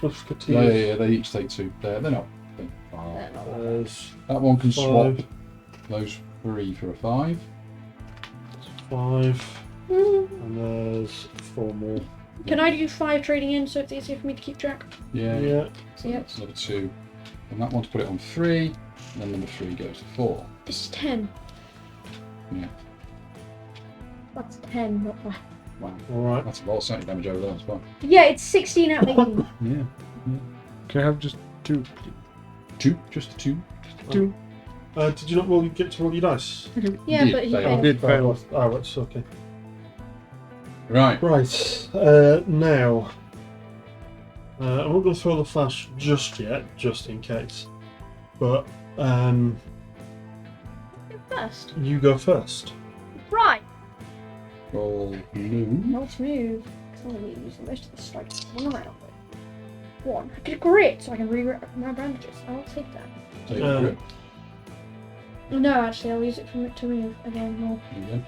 Swiftketeers? Yeah, they each take 2. They're not. They're not. There's That one can swap. 5, those 3 for a 5. 5. And there's 4 more. Can I do 5 trading in so it's easier for me to keep track? Yeah. Yeah. So yeah. That's another 2. And that one to put it on 3. And then number 3 goes to 4. This is 10. Yeah. That's 10, not 5. Wow. Alright. That's a lot of sanity damage over there. That's fine. Yeah, it's 16 out of 18. Yeah. Can I have just 2? 2. Just 2. Two. Did you not get to roll your dice? Yeah, Did but he fail. failed. Did fail. Oh, right, okay. Right. Right, now, I'm not going to throw the flash just yet, just in case. But First. you go first. Right. Roll blue. Let's move. Because I'm going to use most of the strikes one around with. 1. I get a grit so I can re-wrap my bandages. I'll take that. Take a grip. No, actually, I'll use it to move again more. There you go.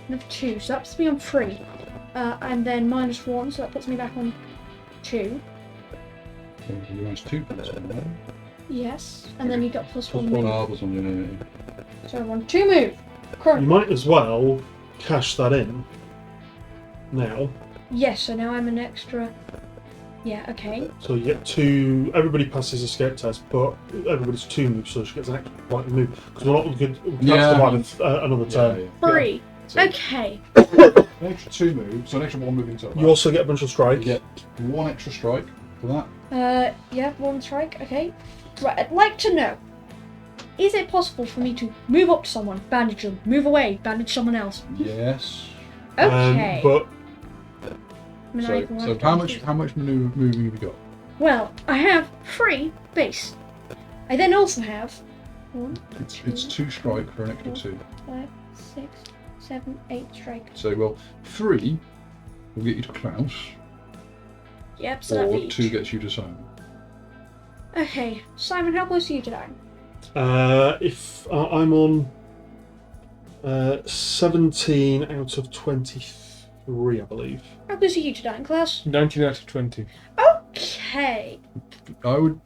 Another 2, so that puts me on 3. And then -1, so that puts me back on 2. So you use 2 plus 1. Yes. And then you got +1 Plus 1 move. plus 1. So I'm on 2 move. You Currently. might as well cash that in now. Yes, so now I'm an extra. Yeah, okay. So you get 2. Everybody passes a escape test, but everybody's 2 moves, so she gets an extra point move. Because we're not good. Yeah. Another turn. Yeah. 3. So Okay. an extra 2 moves, so an extra 1 move in total. You also get a bunch of strike. You get 1 extra strike for that. Yeah, 1 strike, okay. Right, I'd like to know, is it possible for me to move up to someone, bandage them, move away, bandage someone else? Yes. Okay. But So how much moving have you got? Well, I have 3 base. I then also have 1, It's 2 strike for an extra 2. 5, 6, 7, 8 strike. So well, 3 will get you to Klaus, Yep, so that's or each. 2 gets you to Simon. Okay, Simon, how close are you to dying? if I'm on 17 out of 23, I believe. How close are you to dying, Klaus? 19 out of 20. Okay. I would,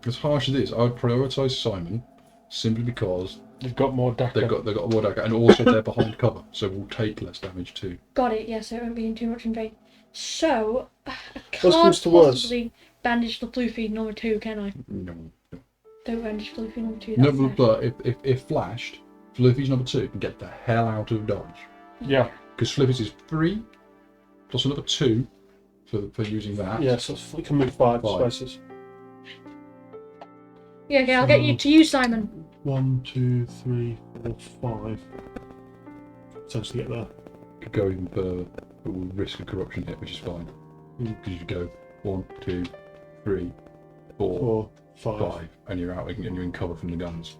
as harsh as it is, I would prioritise Simon simply because They've got more DACA. they've got a more dagger, and also they're behind cover, so we'll take less damage too. Got it, yeah, so it won't be in too much in vain. So, I Worst comes can't to worst. possibly bandage the blue feed number 2, can I? No. Don't bandage blue feed number 2. No, That's fair. but if flashed, Fluffy's number 2 can get the hell out of dodge. Yeah. Because Fluffy's is 3 plus another 2 for using that. Yeah, so we can move 5 5. spaces. Yeah, okay, I'll get you to you, Simon. 1, 2, 3, 4, 5. Potentially get there. Could go even further, but we'll risk a corruption hit, which is fine. Because you could go 1, 2, 3, 4, 4, 5, and you're out and you're in cover from the guns.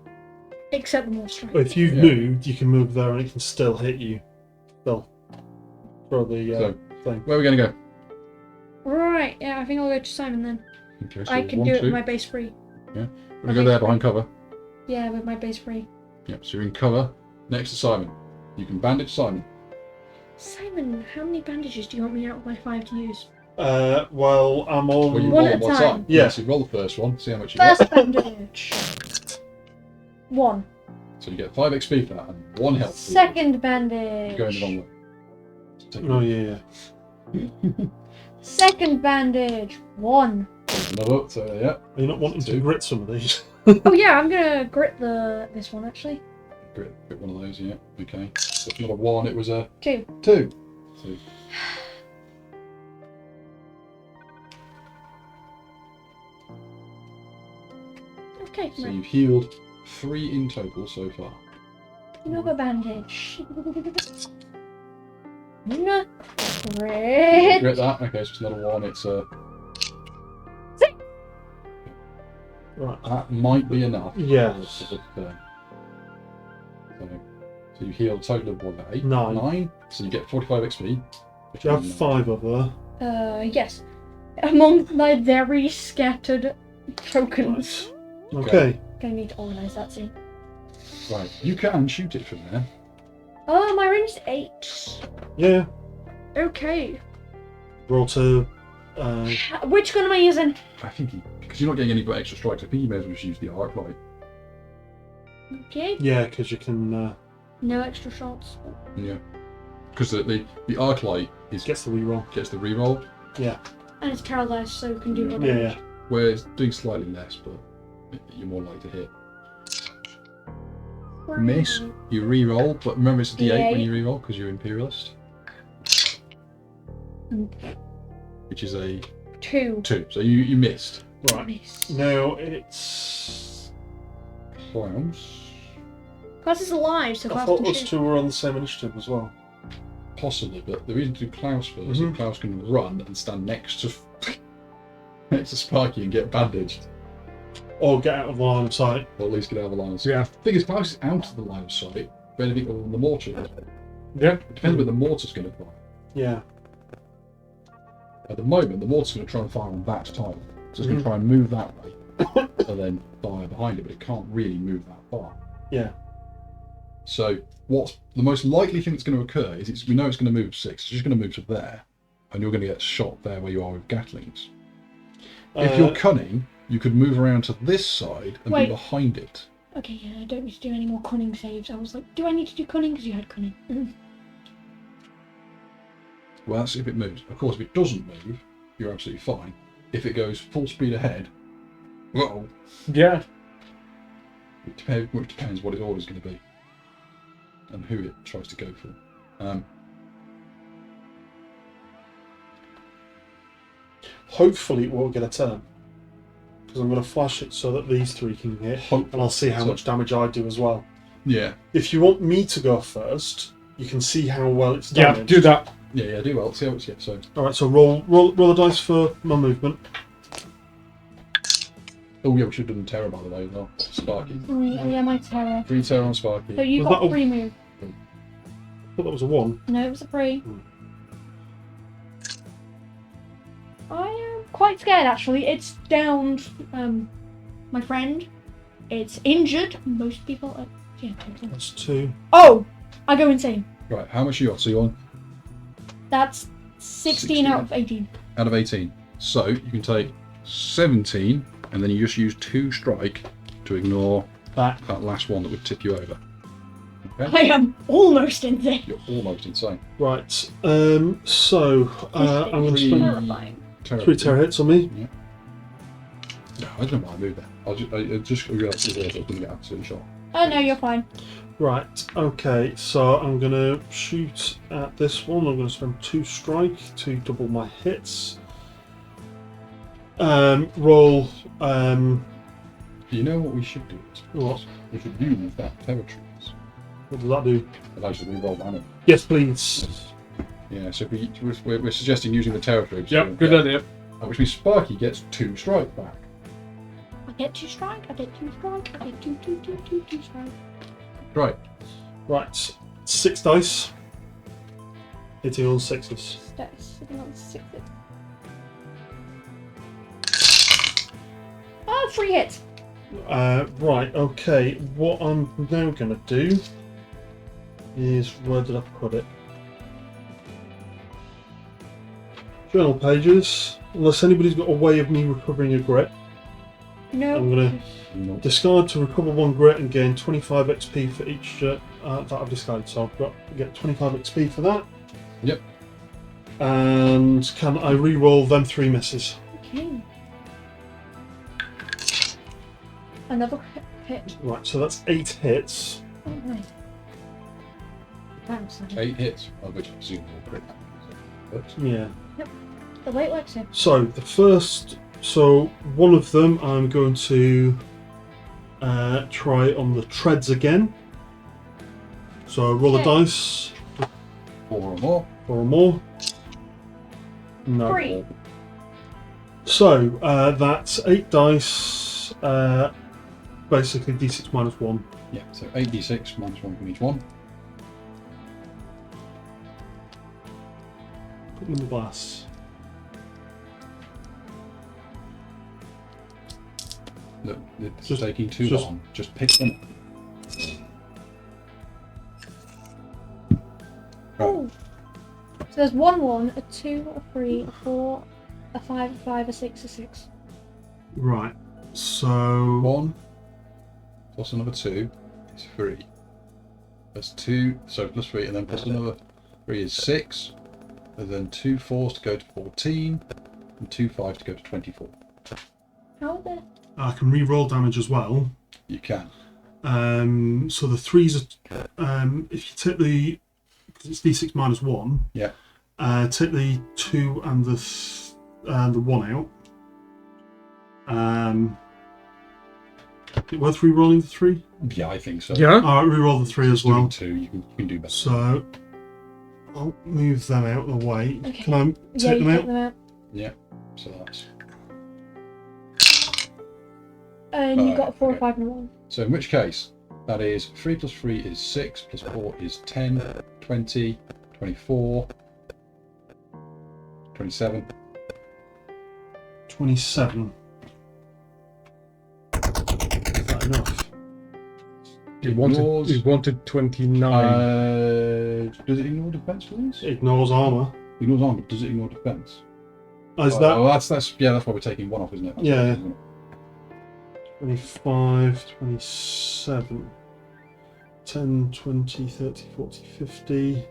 Except the more strike. But if you've Yeah. moved, you can move there and it can still hit you. Still. For the So, thing. where are we going to go? Right, yeah, I think I'll go to Simon then. Okay, so I can 1, do it 2. with my base free. We're going to go there behind cover. Yeah, with my base free. Yep, so you're in cover next to Simon. You can bandage Simon. Simon, how many bandages do you want me out of my 5 to use? Well, I'm on. Well, you One roll at a one time. side. Yeah. So you roll the first one, see how much you First get. bandage. 1. So you get 5 XP for that and 1 health. Second bandage. You're going the wrong way. So take Oh, yeah. Second bandage. 1. another, so yeah. Are you not wanting to 2. grit some of these? Oh yeah, I'm gonna grit this one actually. Grit one of those, yeah. Okay. So it's not a 1, it was a 2. 2. So Okay, So right. you've healed 3 in total so far. Another bandage. No. Grit. Grit that. Okay, so it's not a 1, it's a... Right. That might be enough. Yes. For the turn. So you heal a total of what, 8? 9. 9. So you get 45 XP. Do you have 5 of there? Yes. Among my very scattered tokens. Okay. Gonna need to organise that soon. Right. You can shoot it from there. Oh, my range is 8. Yeah. Okay. Roll to. Which gun am I using? I think because you're not getting any extra strikes, I think you may as well just use the arc light. Okay. Yeah, because you can No extra shots. Yeah. Because the arc light gets the reroll. gets the reroll, Yeah. And it's paralyzed, so it can do more Yeah, damage. yeah. where it's doing slightly less, but you're more likely to hit. Miss, you re-roll, but remember it's a D8 when you re-roll because you're Imperialist, which is a 2. 2. So you missed. Right. Miss. Now it's. Klaus, Klaus is alive, so I Klaus thought can us shoot. two were on the same initiative as well. possibly, but the reason to do Klaus first is Klaus can run and stand next to Sparky and get bandaged. Or get out of line of sight. Or at least get out of the line of sight. Yeah. The thing is, Klaus is out of the line of sight for anything other than the mortar. Yeah. It depends where the mortar's going to fire. Yeah. At the moment, the mortar's going to try and fire on that tile. So it's going to try and move that way and then fire behind it, but it can't really move that far. Yeah. So what's the most likely thing that's going to occur is we know it's going to move 6. It's just going to move to there, and you're going to get shot there where you are with Gatlings. If you're cunning, you could move around to this side and be behind it. Okay, yeah, I don't need to do any more cunning saves. I was like, do I need to do cunning? Because you had cunning. Well, that's if it moves. Of course, if it doesn't move, you're absolutely fine. If it goes full speed ahead, well, Yeah. which depends what its order's going to be and who it tries to go for. Hopefully it won't get a turn. Because I'm going to flash it so that these three can hit. And I'll see how much damage I do as well. Yeah. If you want me to go first, you can see how well it's damaged. Yeah, do that. Yeah, do well. See how it's so. Alright, so roll the dice for my movement. Oh yeah, we should have done terror by the way as well. Sparky. Oh yeah, my terror. 3 terror on Sparky. So you Was got that a- 3 move. I thought that was a 1. No, it was a 3. I am quite scared actually. It's downed my friend. It's injured. Most people are... Yeah. That's 2. Oh! I go insane. Right, how much are you on? So you're on That's 16 out of 18. out of 18. So you can take 17 and then you just use 2 strike to ignore that last one that would tip you over. Okay? I am almost insane. You're almost insane. Right, so I'm going to spend Terrifying. 3 terror hits on me. Yeah. No, I don't know why I moved that. I just realised I was going to get absolutely shot. Oh no, you're fine. Right, okay, so I'm going to shoot at this one. I'm going to spend 2 strike to double my hits. Roll. You know what we should do? What? We should use that territories. What does that do? It allows you to reroll damage. Yes, please. Yeah, so we're suggesting using the terror Yep, good idea. Which means Sparky gets 2 strike back. I get 2 strike, I get 2 strike, I get 2 strike. Right. Right, 6 dice. Hitting on 6s. That's sitting on 6. 3 hits. Right, okay. What I'm now going to do is, where did I put it? Journal pages. Unless anybody's got a way of me recovering a grit, No. I'm going to discard to recover 1 grit and gain 25 XP for each that I've discarded. So I've got to get 25 XP for that. Yep. And can I re-roll them 3 misses? Okay. Another hit. Right, so that's 8 hits. Oh, nice. Thanks. 8 hits, of which I presume will crit. Yeah. The weight works in. So the first, one of them I'm going to try on the treads again. So roll a Okay. dice. 4 or more. 4 or more. No. 3. So that's 8 dice. Basically d6 minus 1. Yeah, so 8d6 minus 1 from each one. Put them in the glass. Look, it's Just- taking too just- long. Just pick them. Right. Ooh. So there's 1 1, a 2, a 3, a 4, a 5, a 5, a 6, a 6. Right. So 1 plus another 2 is 3. That's 2, so plus 3, and then plus another 3 is 6. And then 2 4s to go to 14, and 2 5s to go to 24. How are they? I can re-roll damage as well. You can. So the 3s are, if you take the, because it's d6 minus 1. Yeah. Take the 2 and the 1 out. Is it worth re-rolling the 3? Yeah, I think so. Yeah. Alright, re-roll the 3 as Doing well. 2, you can do better. So I'll move them out of the way. Okay. Can I take them out? Yeah, so that's... And you got a 4, okay. a 5, and a 1. So in which case, that is 3 plus 3 is 6, plus 4 is 10, 20, 24, 27. 27. Is that enough? He wanted 29. Does it ignore defense, please? It ignores armor. Ignores armor, but does it ignore defense? Oh, is that Oh, that's why we're taking 1 off, isn't it? That's Yeah. right, isn't it? 25, 27, 10, 20, 30, 40, 50,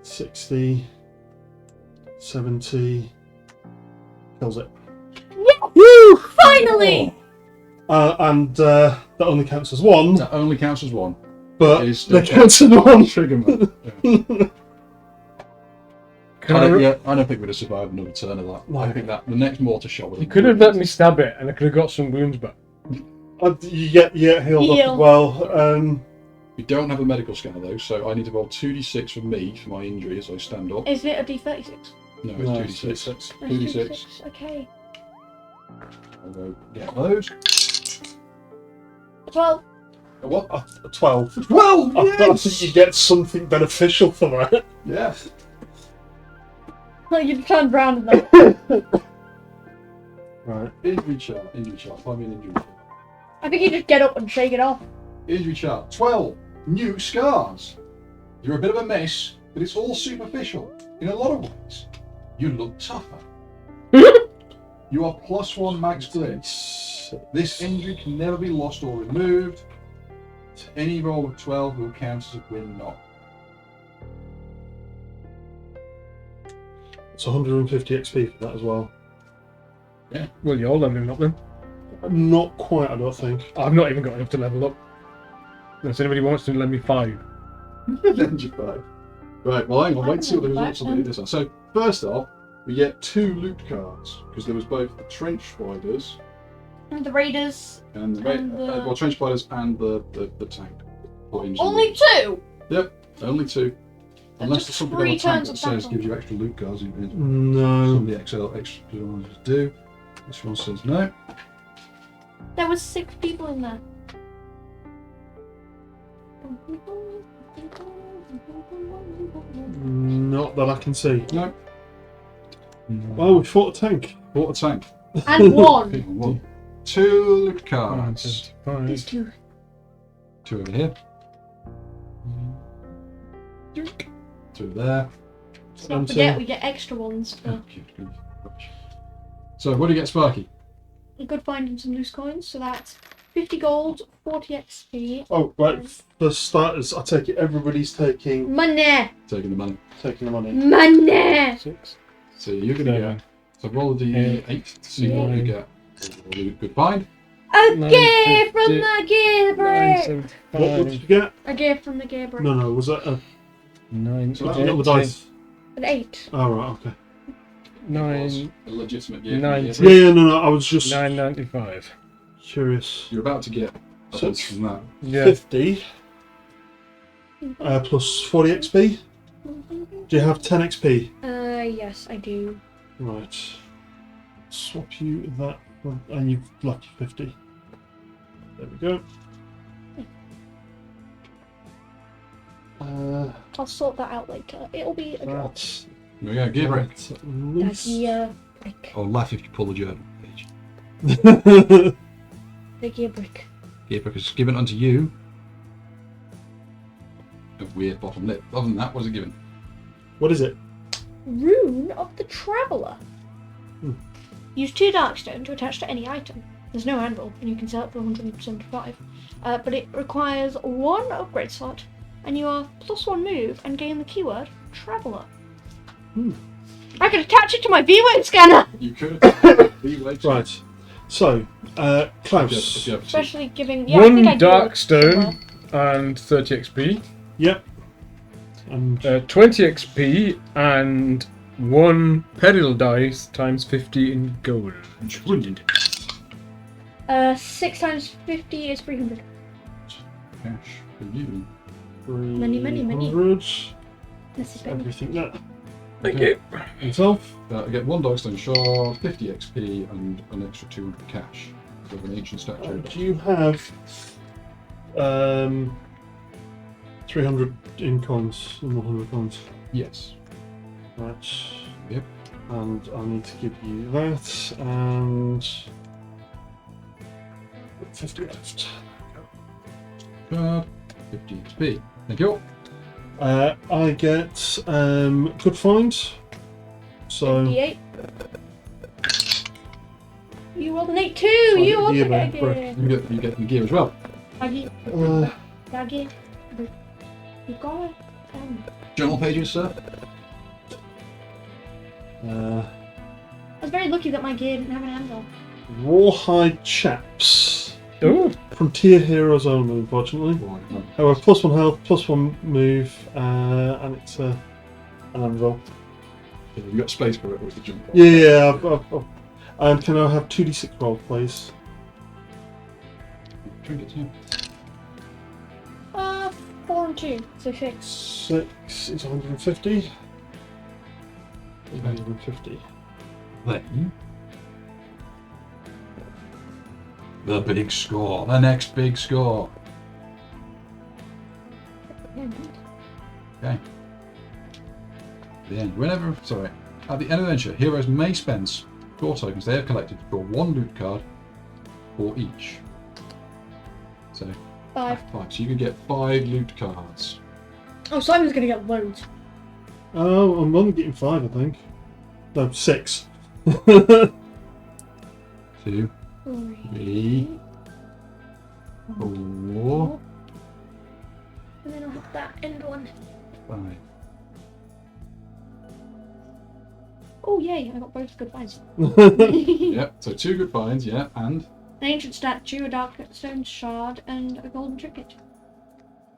60, 70. Kills it. Woo! Finally! And that only counts as 1, That only counts as 1. but It is still that counts as 1. Trigger man. Yeah. Can I I don't think we'd have survived another turn of that. No. I think that the next mortar shot was... You could have let me stab it, and I could have got some wounds back. You get healed up Heal. as well. We don't have a medical scanner though, so I need to roll 2d6 for me for my injury as I stand up. Isn't it a D36? No, it's No, 2d6. it's 2d6. 2d6. Okay. I'll go get those. 12. What? A 12. Well, I think you get something beneficial for that. Yeah. Well, you turned round and then. Right. Injury chart. Find me an injury chart. I think you just get up and shake it off. Injury chart. 12. New scars. You're a bit of a mess, but it's all superficial. In a lot of ways, you look tougher. You are +1 max grit. This injury can never be lost or removed. Any roll of 12 will count as a win knock. It's 150 XP for that as well. Well, you're leveling up then. Not quite, I don't think. I've not even got enough to level up. Unless anybody wants to lend me 5. Lend you 5. Right, well, hang on, wait to see what the results will be this are. So, first off, we get 2 loot cards, because there was both the trench spiders And the raiders. and the, And trench spiders and the tank. Only 2? Yep, only 2. Unless just there's something 3 on the tank turns that of says battle. gives you extra loot cards. No. Some of the extra ones do. This one says no. There was 6 people in there. Not that I can see. No. Oh, we fought a tank. Bought a tank. And 1. 1. 2 loot cards. 5. These 2. 2 over here. 2 there. Don't forget, we get extra ones for So, what do you get, Sparky? good finding some loose coins. So that's 50 gold, 40 XP. Oh, right. For starters, I take it everybody's taking Money! Taking the money. the money. Money! 6. So you're going to get... So roll the d8 to see what you get. Roll a good find. A Nine gift from 50, the Gabriel! What did you get? A gift from the Gabriel. No, was that a 9. So that's not the dice? An 8. Oh, right, okay. It was 9. a legitimate game. 90. No, I was just 9.95. curious. You're about to get a So bunch from that. Yeah. 50 plus 40 XP. Do you have 10 XP? Yes, I do. Right. Swap you that, and you've left 50. There we go. I'll sort that out later. It'll be a job. That's There we go, gear break. That's the brick. Or laugh if you pull the journal page. The gear brick. Gear break is given unto you. A weird bottom lip. Other than that, what is it given? What is it? Rune of the Traveller. Hmm. Use 2 Darkstone to attach to any item. There's no anvil, and you can sell it for 175. But it requires 1 upgrade slot, and you are +1 move and gain the keyword Traveller. I could attach it to my V-Wave scanner! You could. Right. So, Klaus. Especially giving... Yeah, I think I 1 do dark it stone and 30 XP. Yep. And 20 XP and 1 peril dice times 50 in gold. Brilliant. 6 times 50 is 300. Cash for you. Many. 300. This is better. Everything that. Thank you. Himself. I get 1 darkstone shard, 50 XP, and an extra 200 cash. With an ancient statue. Do you have 300 in coins and 100 coins? Yes. Right. Yep. And I need to give you that and 50 left. Card, 50 XP. Thank you. I get good find. So 58. You rolled an 8 too! You also gear get a back, gear! You get the gear as well. Daggy. uh, Daggy. You got it. Journal pages, sir. uh, I was very lucky that my gear didn't have an anvil. Rawhide chaps. Oh, Frontier heroes only, unfortunately. Right, no. However, +1 health, +1 move, and it's an anvil. You got space for it with the jump. Yeah, I've, and can I have 2d6 roll, please? Trinkets, yeah. 4 and 2, so 6. 6 is 150. 150. Then the big score. The next big score. Okay. The end. At the end of the adventure, heroes may spend score tokens they have collected to draw 1 loot card for each. So 5. 5. So you can get 5 loot cards. Oh, Simon's gonna get loads. Oh, I'm only getting 5, I think. No, 6. 2, 3. 3, 4, And then I'll have that end one. 5. Oh, yay, I got both good finds. Yep. So 2 good finds. Yeah, and An ancient statue, a dark stone shard, and a golden trinket.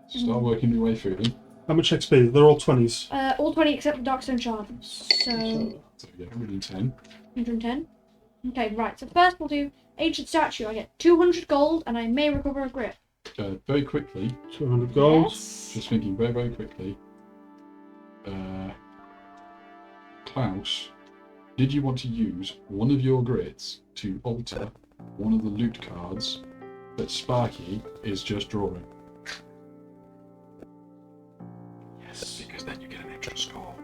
start working your way through them. How much XP? They're all 20s. All 20 except the dark stone shard. So, So yeah, 110. 110. Okay, right, so first we'll do ancient statue. I get 200 gold, and I may recover a grip. Very quickly. 200 gold. Yes. Just thinking very, very quickly. Klaus, did you want to use one of your grids to alter one of the loot cards that Sparky is just drawing? Yes, because then you get an extra score.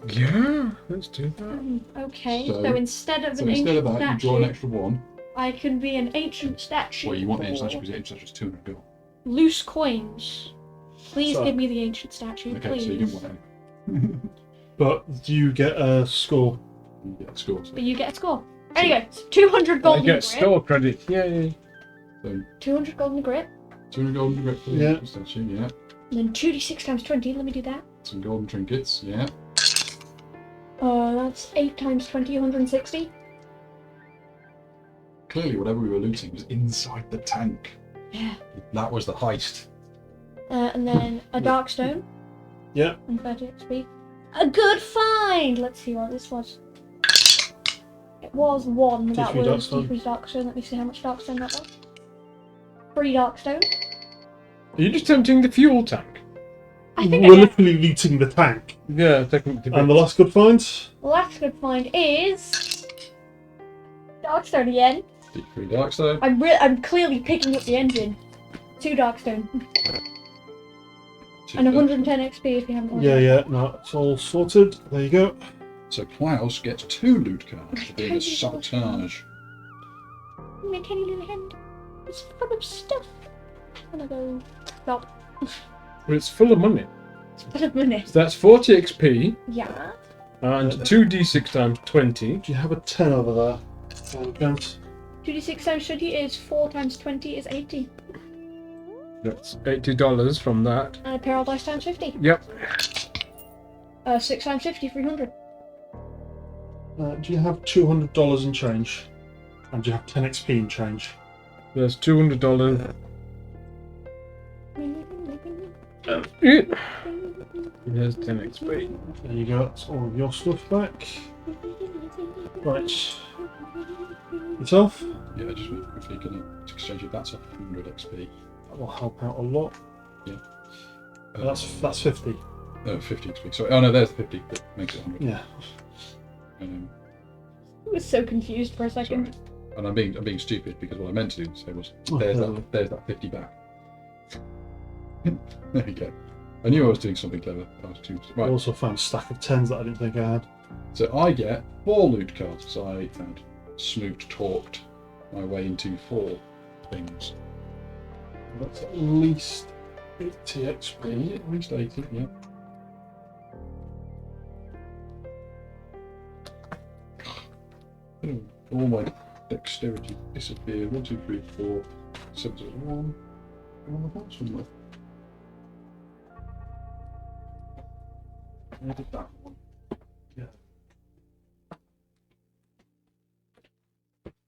yeah, let's do that. Okay, So- so instead of So an instead ancient of that, you statue, draw an extra 1. I can be an ancient statue. Well, you want the ancient for statue because the ancient statue is 200 gold. loose coins. Please So- give me the ancient statue, Okay, please. so you get 1. But you get a score. You get a score. So, But you get a score. Anyway, it's 200 I gold in the get grip. store credit. Yay. so 200 gold in the grip. 200 gold grip for the Yeah. ancient statue, yeah. And then 2d6 times 20. Let me do that. Some golden trinkets, yeah. That's 8 times 20, 160. Clearly, whatever we were looting was inside the tank. Yeah. That was the heist. And then a dark stone. Yeah. And 30 XP. A good find! Let's see what this was. It was 1. That D3 was Darkstone. D3 Darkstone. Let me see how much Darkstone that was. 3 Darkstone. Are you just emptying the fuel tank? I think We're I get... literally looting the tank. Yeah, technically. And the last good find? The last good find is... Darkstone again. D3 Darkstone. I'm clearly picking up the engine. 2 Darkstone. And 110 XP if you haven't Yeah, yeah, no, it's all sorted. There you go. So Klaus gets 2 loot cards for doing a sabotage. My tiny little hand is full of stuff. And I go... Stop. But it's full of money. It's full of money. So that's 40 XP Yeah. and 2d6 times 20. Do you have a 10 over there? Can't. 2d6 times 20 is 4 times 20 is 80. That's $80 from that. And a peril dice times 50. Yep. 6 times 50, 300. Do you have $200 in change? And do you have 10 XP in change? There's $200. There's 10 XP. There you go, that's all of your stuff back. Right. Yourself? Yeah, just quickly going to exchange it. That's 100 XP. That will help out a lot. Yeah. That's 50. No, 50 XP. Sorry. Oh no, there's 50. That makes it 100. Yeah. I was so confused for a second. Sorry. And I'm being stupid because what I meant to say was Oh, there's hello. that 50 back. There you go. I knew I was doing something clever. I was too I right. also found a stack of 10s that I didn't think I had. So I get 4 loot cards because I had smoot talked my way into 4 things. That's at least 80 XP. At least 80, yeah. All my dexterity disappeared. 1, 2, 3, 4, 7, 1. On the horse somewhere. I did that one. Yeah.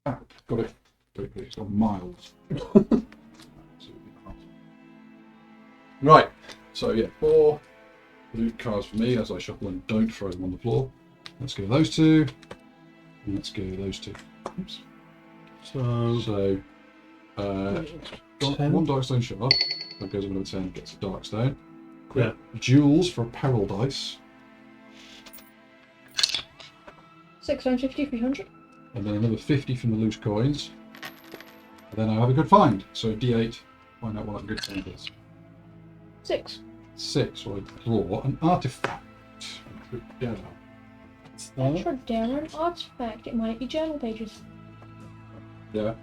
Ah, got it. It's on miles. Absolutely not. Right. So yeah, 4 loot cards for me as I shuffle and don't throw them on the floor. Let's go those 2. And let's go those 2. Oops. So Got 10. 1 dark stone shard. That goes over to 10, gets a dark stone. Yeah. Jewels for a peril dice. 6 times 50, 300. And then another 50 from the loose coins. And then I have a good find. So D8, find out what that good find is. 6. 6, so I draw an artifact. Yeah. Trederran artifact. It might be journal pages. Yeah.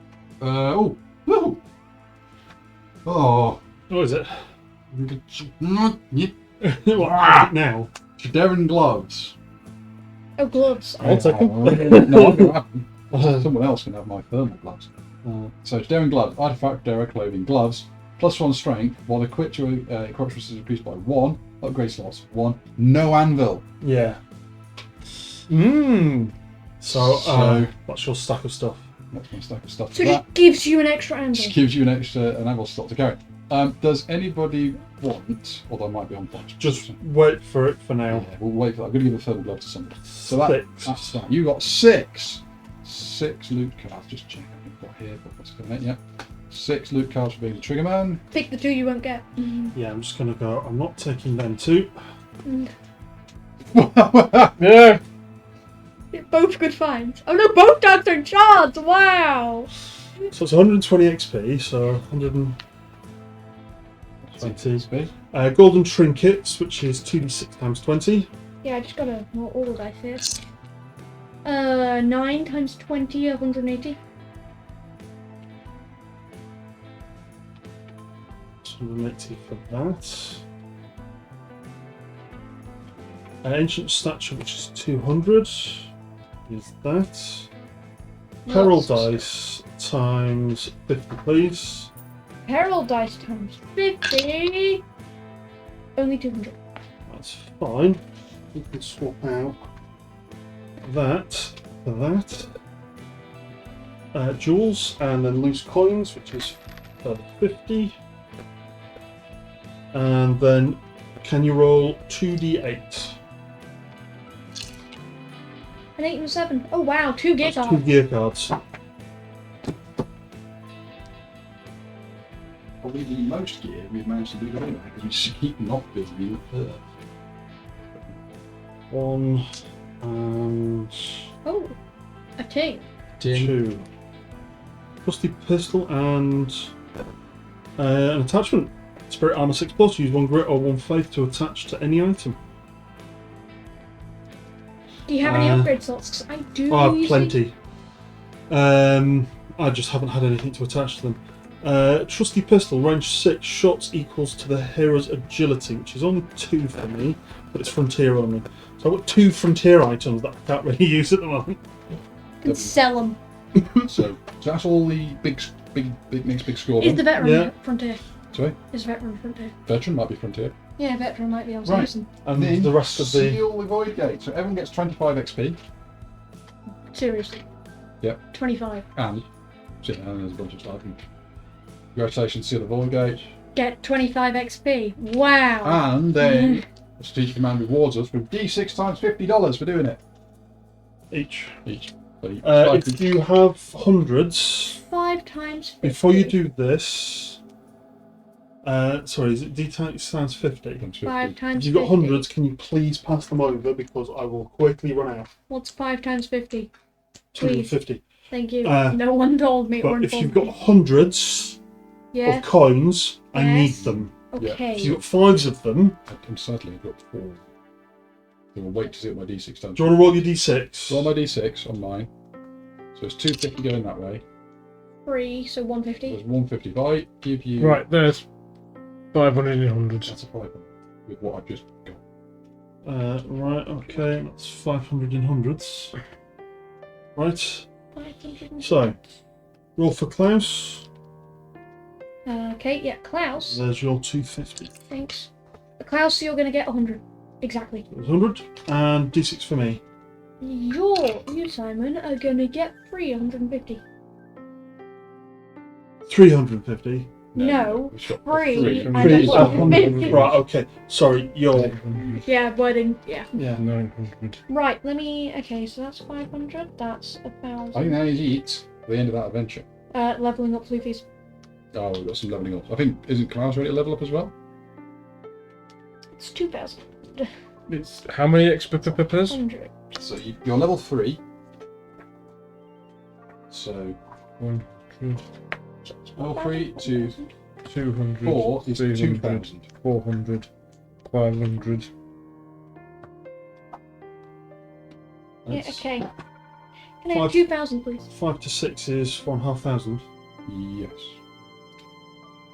Oh! Woohoo! Oh! what is it? Yep. What, now? Trederran gloves. Oh, gloves. I'll take them. No, I'm going to have them. Someone else can have my thermal gloves. So Trederran gloves, artifact, Trederran clothing, gloves, +1 strength, while the equip is increased by 1, upgrade slots, 1, no anvil. Yeah. So, that's your stack of stuff. That's my stack of stuff. So it That just gives you an extra anvil. just gives you an anvil slot to carry. Does anybody want, although I might be on punch. Just wait for it for now. Yeah, we'll wait for that. I'm going to give a thermal glove to somebody. So that's 6. that. You got 6 loot cards. Just check what we've got here. What's going on? Yeah. 6 loot cards for being the trigger man. Pick the 2 you won't get. Yeah, I'm just gonna go. I'm not taking them 2. Yeah. Both good finds. Oh no, both dark stone shards! Wow! So it's 120 XP. So 120. Golden trinkets, which is 2d6 times 20. Yeah, I just got a more old dice here. 9 times 20, 180. 180 for that. Ancient statue, which is 200. Is that? Peril dice times 50, please. Peril dice times 50. Only 200. That's fine. We can swap out that for that. Jewels and then loose coins, which is 50. And then can you roll 2d8? An 8 and a 7. Oh wow, 2 gear That's cards. 2 gear cards. Probably the most gear we've managed to do today because we just keep not being in the third. 1 and Oh, a 2. 2. Trusty pistol and an attachment. Spirit armor 6+. Use 1 grit or 1 faith to attach to any item. Do you have any upgrade slots? 'Cause I do. I have usually- plenty. I just haven't had anything to attach to them. Trusty pistol, range 6, shots equals to the hero's agility, which is only 2 for me, but it's frontier only. So I've got 2 frontier items that I can't really use at the moment. You can sell them. So that's all the big next big score. Is Then. the veteran Yeah. frontier? Sorry, Is veteran frontier? veteran might be frontier. Yeah, veteran might be able to Right. listen. And Then the rest of the. seal the void gate. So everyone gets 25 XP, Seriously. Yep. 25. and there's a bunch of stuff. Congratulations, seal the void gate, Get 25 XP. Wow. and then the strategic command rewards us with D6 times $50 for doing it Each. each. So If you have hundreds, 5 times 50. before you do this. Sorry, is it D times 50? 5 If times you've got 50. hundreds, can you please pass them over because I will quickly run out. What's 5 times 50? 250. Thank you. Uh, No one told me. or But if informed you've got me. hundreds Yeah. of coins, I need Yes. them. Okay. If you've got fives of them, And sadly, I've got 4. So we'll wait to see what my D6 times. do you want to roll your D6? Roll my D6 on mine. So it's 250 going that way. 3, so 150. There's 150. If I give you Right, there's 500 in hundreds. that's a 500 with what I've just got. Right, okay, that's 500 in hundreds. Right, 500. so, roll for Klaus. Okay, yeah, Klaus. There's your 250. Thanks. Klaus, you're going to get 100. Exactly. There's 100, and D6 for me. You, Simon, are going to get 350. 350. No, It's got free. three. And Three that's is what- 100. Right, okay. Sorry, you're. 800, Yeah, but then, yeah. Yeah. 900. Right, let me. Okay, so that's 500. That's I think 1,000. that is it for the end of that adventure. Leveling up Luffy's. Oh, we've got some leveling up. I think, isn't Klaus ready to level up as well? It's 2,000. It's how many XP? 100. So you're level 3. So 100, level 3 to 200, 4 is 300, 2,000. 400, 500. Yeah, That's- okay. Can I have Five. 2,000, please? 5 to 6 is 1,500. Yes.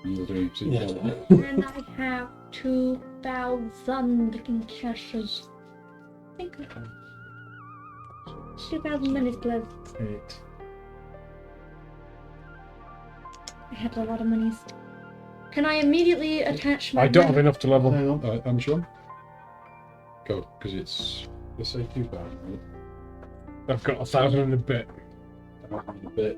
You're doing super Yeah. well. And I have 2,000 in cashes. Thank you. 2,000 minutes left. 8. I had a lot of monies. Can I immediately attach my... I don't have enough to level. Hang on. Alright, how much you on? Go, because it's, let's say 2,000, right? I've got 1,000 and a bit. That might be a bit.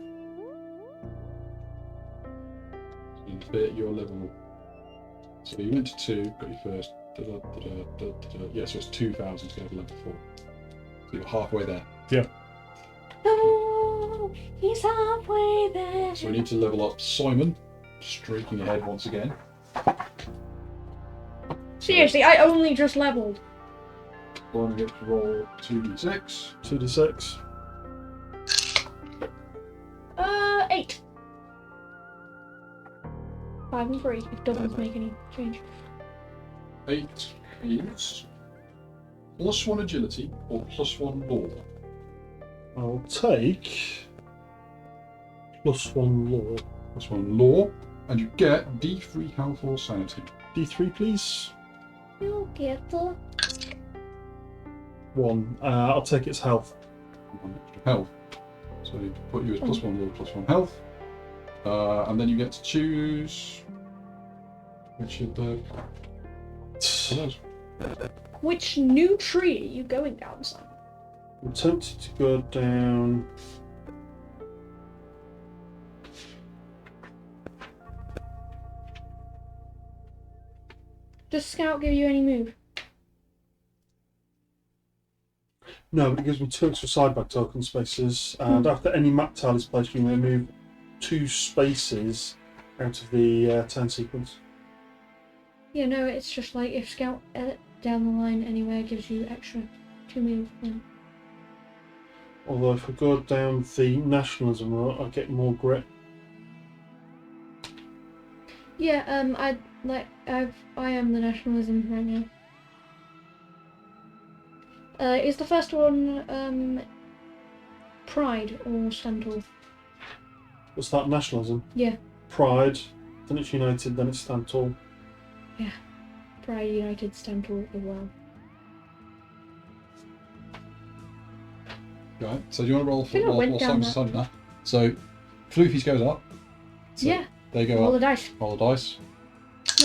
So in a bit, your level. So you went to 2, got your first. Yeah, so it's 2,000 to go to level 4. So you're halfway there. Oh, he's halfway there. So we need to level up Simon, streaking ahead once again. Seriously, I only just leveled. Simon gets to roll 2d6. 2d6. 8. 5 and 3, if doesn't make any change. 8 is +1 agility or +1 law. I'll take +1 law. +1 law, and you get D3 health or sanity. D3, please. You get the... 1. I'll take its health. 1 extra health. So you put you as +1 law, +1 health. And then you get to choose which of the colours. Which new tree are you going down, Simon? I'm tempted to go down. Does Scout give you any move? No, but it gives me 2 extra sideback token spaces, and after any map tile is placed, you may move 2 spaces out of the turn sequence. Yeah, no, it's just like if Scout down the line anywhere gives you extra 2 move, then... Although if I go down the nationalism route, I get more grit. Yeah, I am the nationalism right now. Is the first one Pride or Stantor? What's that, nationalism? Yeah, Pride, then it's United, then it's Stand Tall. Pride, United, Stantor as well. Right. So do you want to roll think I went while down Simon's deciding that? So, Floofies goes up. So Yeah. they go Roll the up. dice. Roll the dice.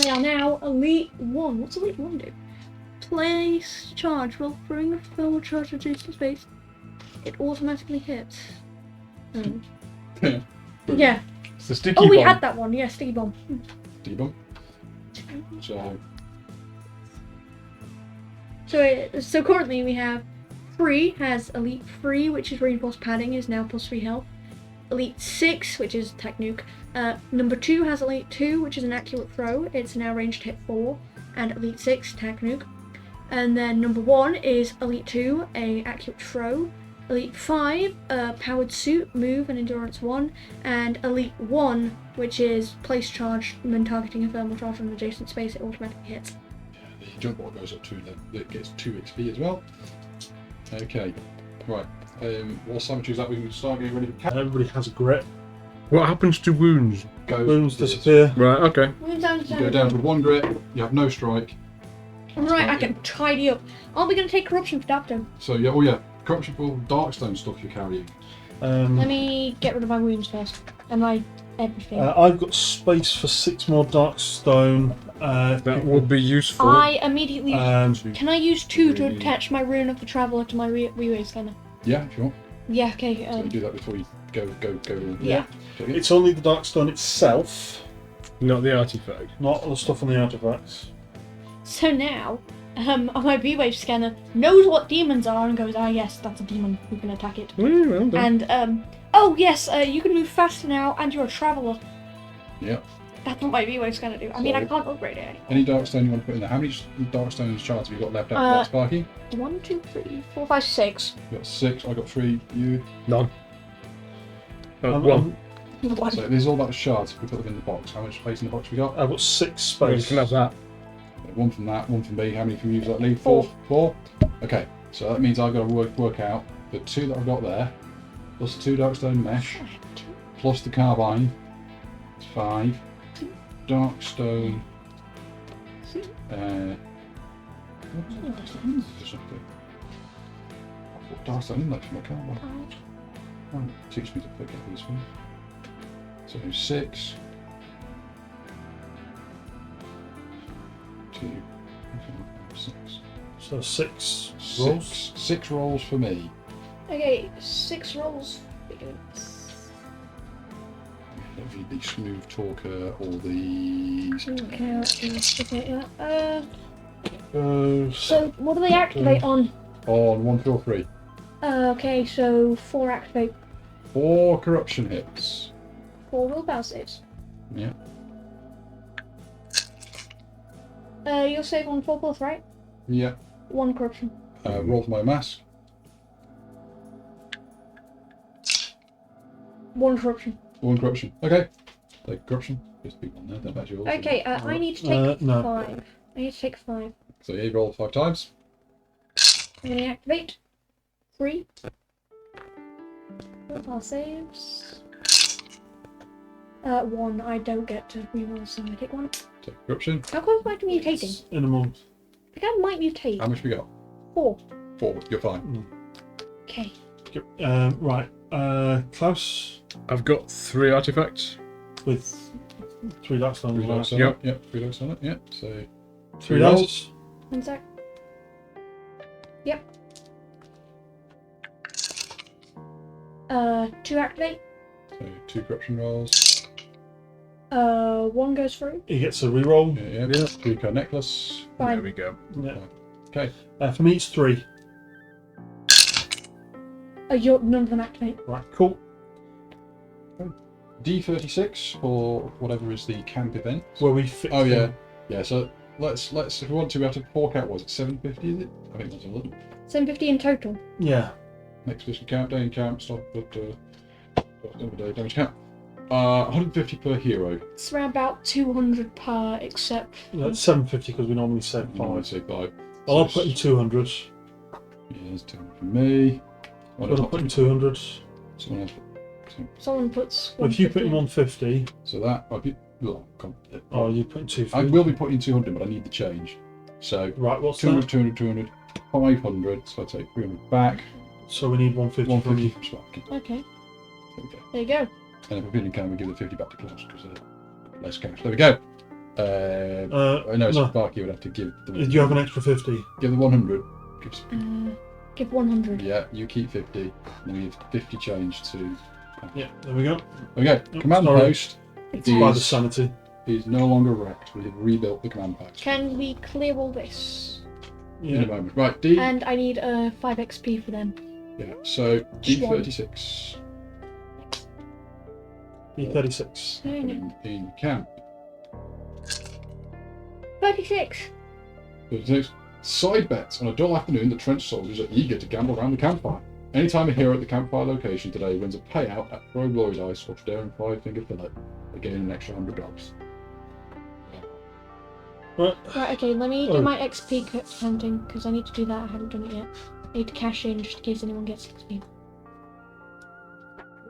They are now Elite 1. What's Elite 1 do? Place charge. While throwing a thermal charge adjacent space, it automatically hits. Yeah. Yeah. It's the sticky Oh, we bomb. had that one. Yeah, sticky bomb. D-bump. So currently we have 3 has Elite 3, which is reinforced padding, is now +3 health. Elite 6, which is Tech Nuke. Number 2 has Elite 2, which is an accurate throw. It's now ranged hit 4. And Elite 6, Tech Nuke. And then number 1 is Elite 2, a accurate throw. Elite 5, powered suit, move, and endurance 1. And Elite 1, which is place charge when targeting a thermal charge on an adjacent space, it automatically hits. The jump ball goes up 2, then it gets 2 XP as well. Okay, right. While Simon chooses that, we can start getting ready for Everybody has a grip. What happens to wounds? Wounds disappear. Right, okay. You go down to 1 grit, you have no strike. Right, I can tidy up. Aren't we going to take corruption for Darkstone? So, yeah, oh yeah, corruption for Darkstone stuff you're carrying. Let me get rid of my wounds first. And my everything. I've got space for 6 more Darkstone. That would be useful. I immediately... And Can I use 2 to attach my Rune of the Traveller to my Rewave Scanner? Yeah, if you want. Yeah, okay. So you do that before you go. Yeah. Okay. it's only the Darkstone itself, Not the artifact. not the stuff on the artifacts. So now, my Rewave Scanner knows what demons are and goes, ah yes, that's a demon, we can attack it. Well done. And, oh yes, you can move faster now and you're a Traveller. Yeah. That's what my Rewave Scanner do. I mean, I So- can't upgrade it. Any Darkstone you want to put in there? How many Darkstone shards have you got left after that, Sparky? 1, 2, 3, 4, 5, 6. You got 6, I got 3, you. None. I'm- One. One. So this is all about the shards. We put them in the box. How much space in the box we got? I've got 6 Well, you space. can have that. 1 from that, 1 from me. How many from you does that leave? 4. 4. Okay, so that means I've got to work out the 2 that I've got there, plus the 2 Darkstone mesh, plus the carbine. It's 5. Darkstone. I've got Darkstone in that for my carbine. Oh, teach me to pick up this one. So 6. 2. 6. So 6 rolls. 6 rolls for me. Okay, 6 rolls. Don't need the smooth talker or the. Okay, yeah. Uh, So, what do they activate on? On 1, 2, or 3. Okay, so 4 activate. 4 corruption hits. 4 willpower saves. Yeah. You'll save on 4 plus, right? Yeah. 1 corruption. Roll for my mask. 1 corruption. 1 corruption. Okay. Take corruption. Just big one there. That's yours. Okay, I need to take no. 5. I need to take 5. So yeah, you roll 5 times. I'm going to activate. 3. Willpower saves. 1. I don't get to reroll, so I take 1. Take corruption. How close am I to mutating? in a month. I think I might mutate. How much we got? 4. 4. You're fine. Okay. Right. Klaus I've got 3 artifacts. with 3 Darkstone. 3 dice on Yep. it. Yep. 3 dice on it. Yep. So 3 dice. 1 sec. Yep. 2 activate. 2 corruption rolls. 1 goes through. He gets a reroll. Yeah. 3 card necklace. There Fine. we go. Yeah. Okay. For me, it's 3. None of them activate. Right. Cool. D36 for whatever is the camp event. Where we fit. Oh yeah. Yeah. So let's if we want to, we have to fork out. Was it 750? Is it? I think that's a little. 750 in total. Yeah. Next position countdown count stop at damage count. 150 per hero. It's around about 200 per, except. That's 750 because we normally say I would 5. say 5. Well, I'll put in 200. Yeah, there's 200 for me. I'll put in 200. Someone else. Someone puts. Well, if you put in 150. 150, So that I'd be. oh, you put in I 250. will be putting 200, but I need the change. So Right. What's 200, that? 200, 200, 500. So I take 300 back. So we need 150. 150 from Sparky. Okay. Okay. There you go. And if we're feeling can, we give the 50 back to Klaus because less cash. There we go. No, no. Sparky would have to give the. Do you have an extra 50? Give the 100. Give 100. Yeah, you keep 50. Then we give 50 change to. Yeah, there we go. There we go. Command sorry. post It's By the is, sanity. is no longer wrecked. We have rebuilt the command post. Can we clear all this? In Yeah. a moment. Right, D. And I need 5 XP for them. Yeah, so D36 D36. in camp. 36. 36. Side bets. On a dull afternoon, the trench soldiers are eager to gamble around the campfire. Anytime a hero at the campfire location today wins a payout at Pro Glory Dice or Trederran 5-finger fillet, they gain an extra $100. Right. Right, okay, let me do Oh. my XP counting, because I need to do that, I haven't done it yet. I need to cash in just in case anyone gets XP.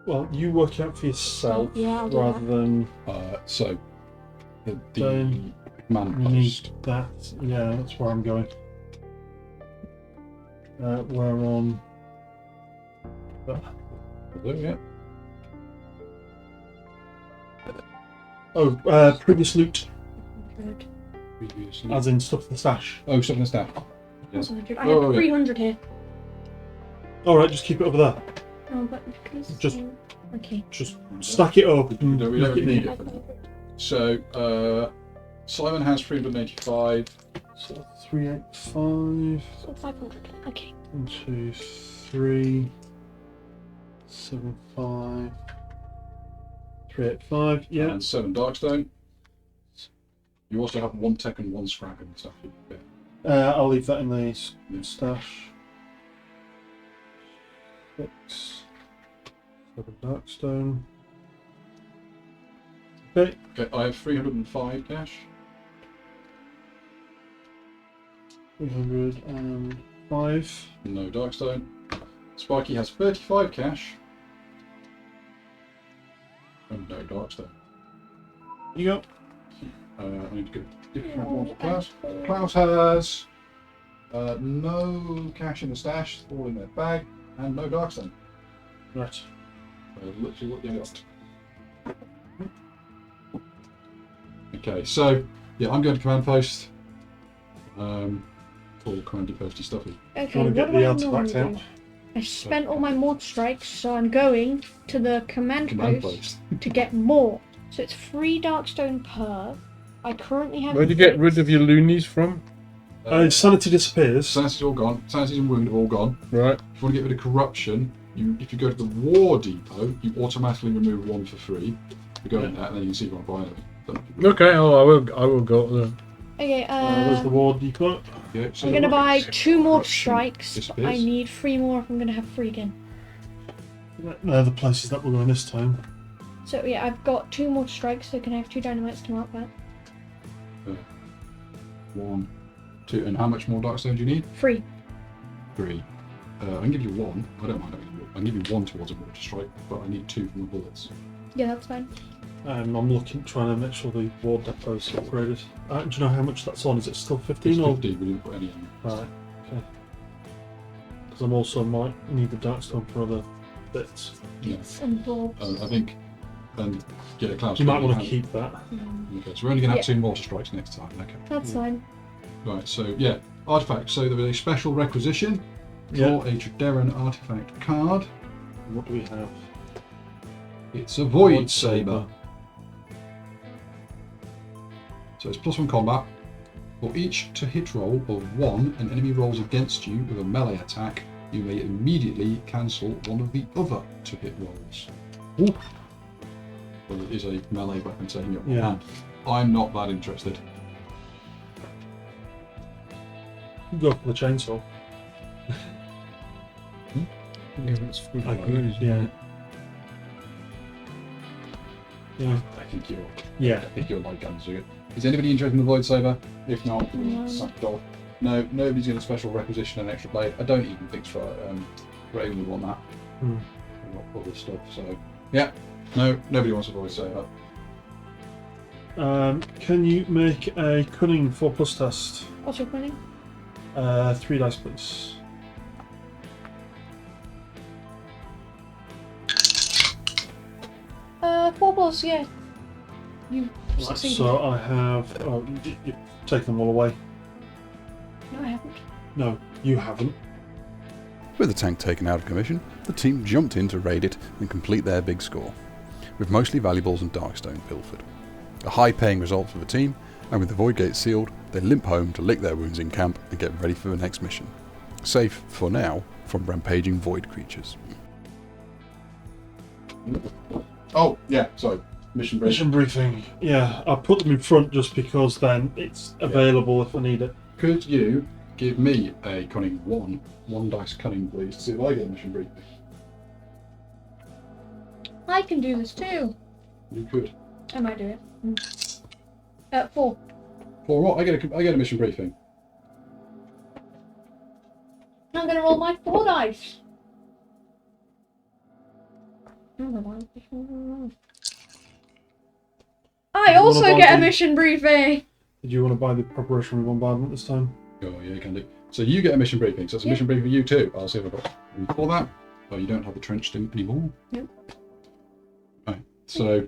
Well, you work out for yourself Yeah, I'll do rather than So, the Don't command you need post. that. Yeah, that's where I'm going. We're on. Yeah. Previous loot, Good. Previously. as in stuff in the stash. Oh, stuff in the staff. That's 100. I Oh, have yeah. 300 here. Alright, just keep it over there. Oh, but because... Just- Okay. Just stack it up and We don't make it really need neat. it. So, Simon has 385. So 385. So 500. Okay. 1, 2, 3, 7, 5, 385. Yeah. And 7 Darkstone. You also have 1 tech and 1 scrap in the stuff. Yeah. I'll leave that in the Yeah. stash. 6, 7 Darkstone. Okay. Okay, I have 305 cash. 305. No Darkstone. Sparky has 35 cash. And no Darkstone. You go. I need to go different one for Klaus. Klaus has no cash in the stash, all in their bag, and no Darkstone. Right. Literally what you got. Okay, so yeah, I'm going to command post. All commandy posty stuffy. Okay, Want to what get do the I artifact normally out? do? I spent all my mortar strikes, so I'm going to the command Command post post. to get more. So it's 3 Darkstone per. I currently have. Where'd you get 6. rid of your loonies from? Sanity disappears. Sanity's all gone. Sanity's and wound have all gone. Right. If you want to get rid of corruption, if you go to the war depot, you automatically remove 1 for free. You go in there, and then you can see if you want to buy anything. Okay. Oh, I will go to them. Okay, There's the war depot. Okay, so I'm gonna buy 2 more corruption strikes. But I disappears. need 3 more if I'm gonna have 3 again. They're the places that we're going this time. So yeah, I've got 2 more strikes, so can I have 2 dynamites to mark that? 1, 2, and how much more Darkstone do you need? 3. 3. I can give you 1. I don't mind having you. I can give you 1 towards a mortar strike, but I need 2 from the bullets. Yeah, that's fine. I'm trying to make sure the war depot's upgraded. Do you know how much that's on? Is it still 15 It's or? 50, we didn't put any in. Right, okay. Because I'm also might need the Darkstone for other bits. Yes. And Burbs. I think, and yeah, Klaus. You might want to have- keep that. Okay, so we're only going to have Yeah. 2 mortar strikes next time. Okay. That's fine. Right, so yeah, artifact. So there is a special requisition. Yeah. Draw a Trederran artifact card. What do we have? It's a Void Saber. So it's +1 combat. For each to hit roll of 1, an enemy rolls against you with a melee attack, you may immediately cancel one of the other to hit rolls. Ooh. Well, it is a melee weapon taking it Yeah. hand. I'm not that interested. Go for the chainsaw. Yeah, that's food I for could, good, yeah. Yeah. I think you're. Yeah. I think you're like guns. Is anybody interested in the Void Saber? If not, No. suck it off. No, nobody's going to special requisition an extra blade. I don't even think Raven would want that. Hmm. Not other stuff. So yeah, no, nobody wants a Void Saber. Can you make a cunning 4+ test? What's your running? 3 dice, please. 4+, yeah. You Right, succeeded. so I have. Oh, you've taken them all away. No, I haven't. No, you haven't. With the tank taken out of commission, the team jumped in to raid it and complete their big score, with mostly valuables and Darkstone pilfered. A high-paying result for the team, and with the Void Gate sealed, they limp home to lick their wounds in camp and get ready for the next mission. Safe, for now, from rampaging void creatures. Oh, yeah, sorry. Mission briefing. Mission briefing. Yeah, I put them in front just because then it's available if I need it. Could you give me a cunning one dice cunning, please, to see if I get a mission briefing? I can do this too. You could. I might do it. 4. For what? I get a mission briefing. I'm gonna roll my 4 dice. I You also wanna get a buy mission briefing. Did you want to buy the preparation bombardment this time? Oh, yeah, you can do. So you get a mission briefing. So it's a mission briefing for you too. I'll see if I've got room for that. Oh, you don't have the trench stimp anymore? Nope. Right. So,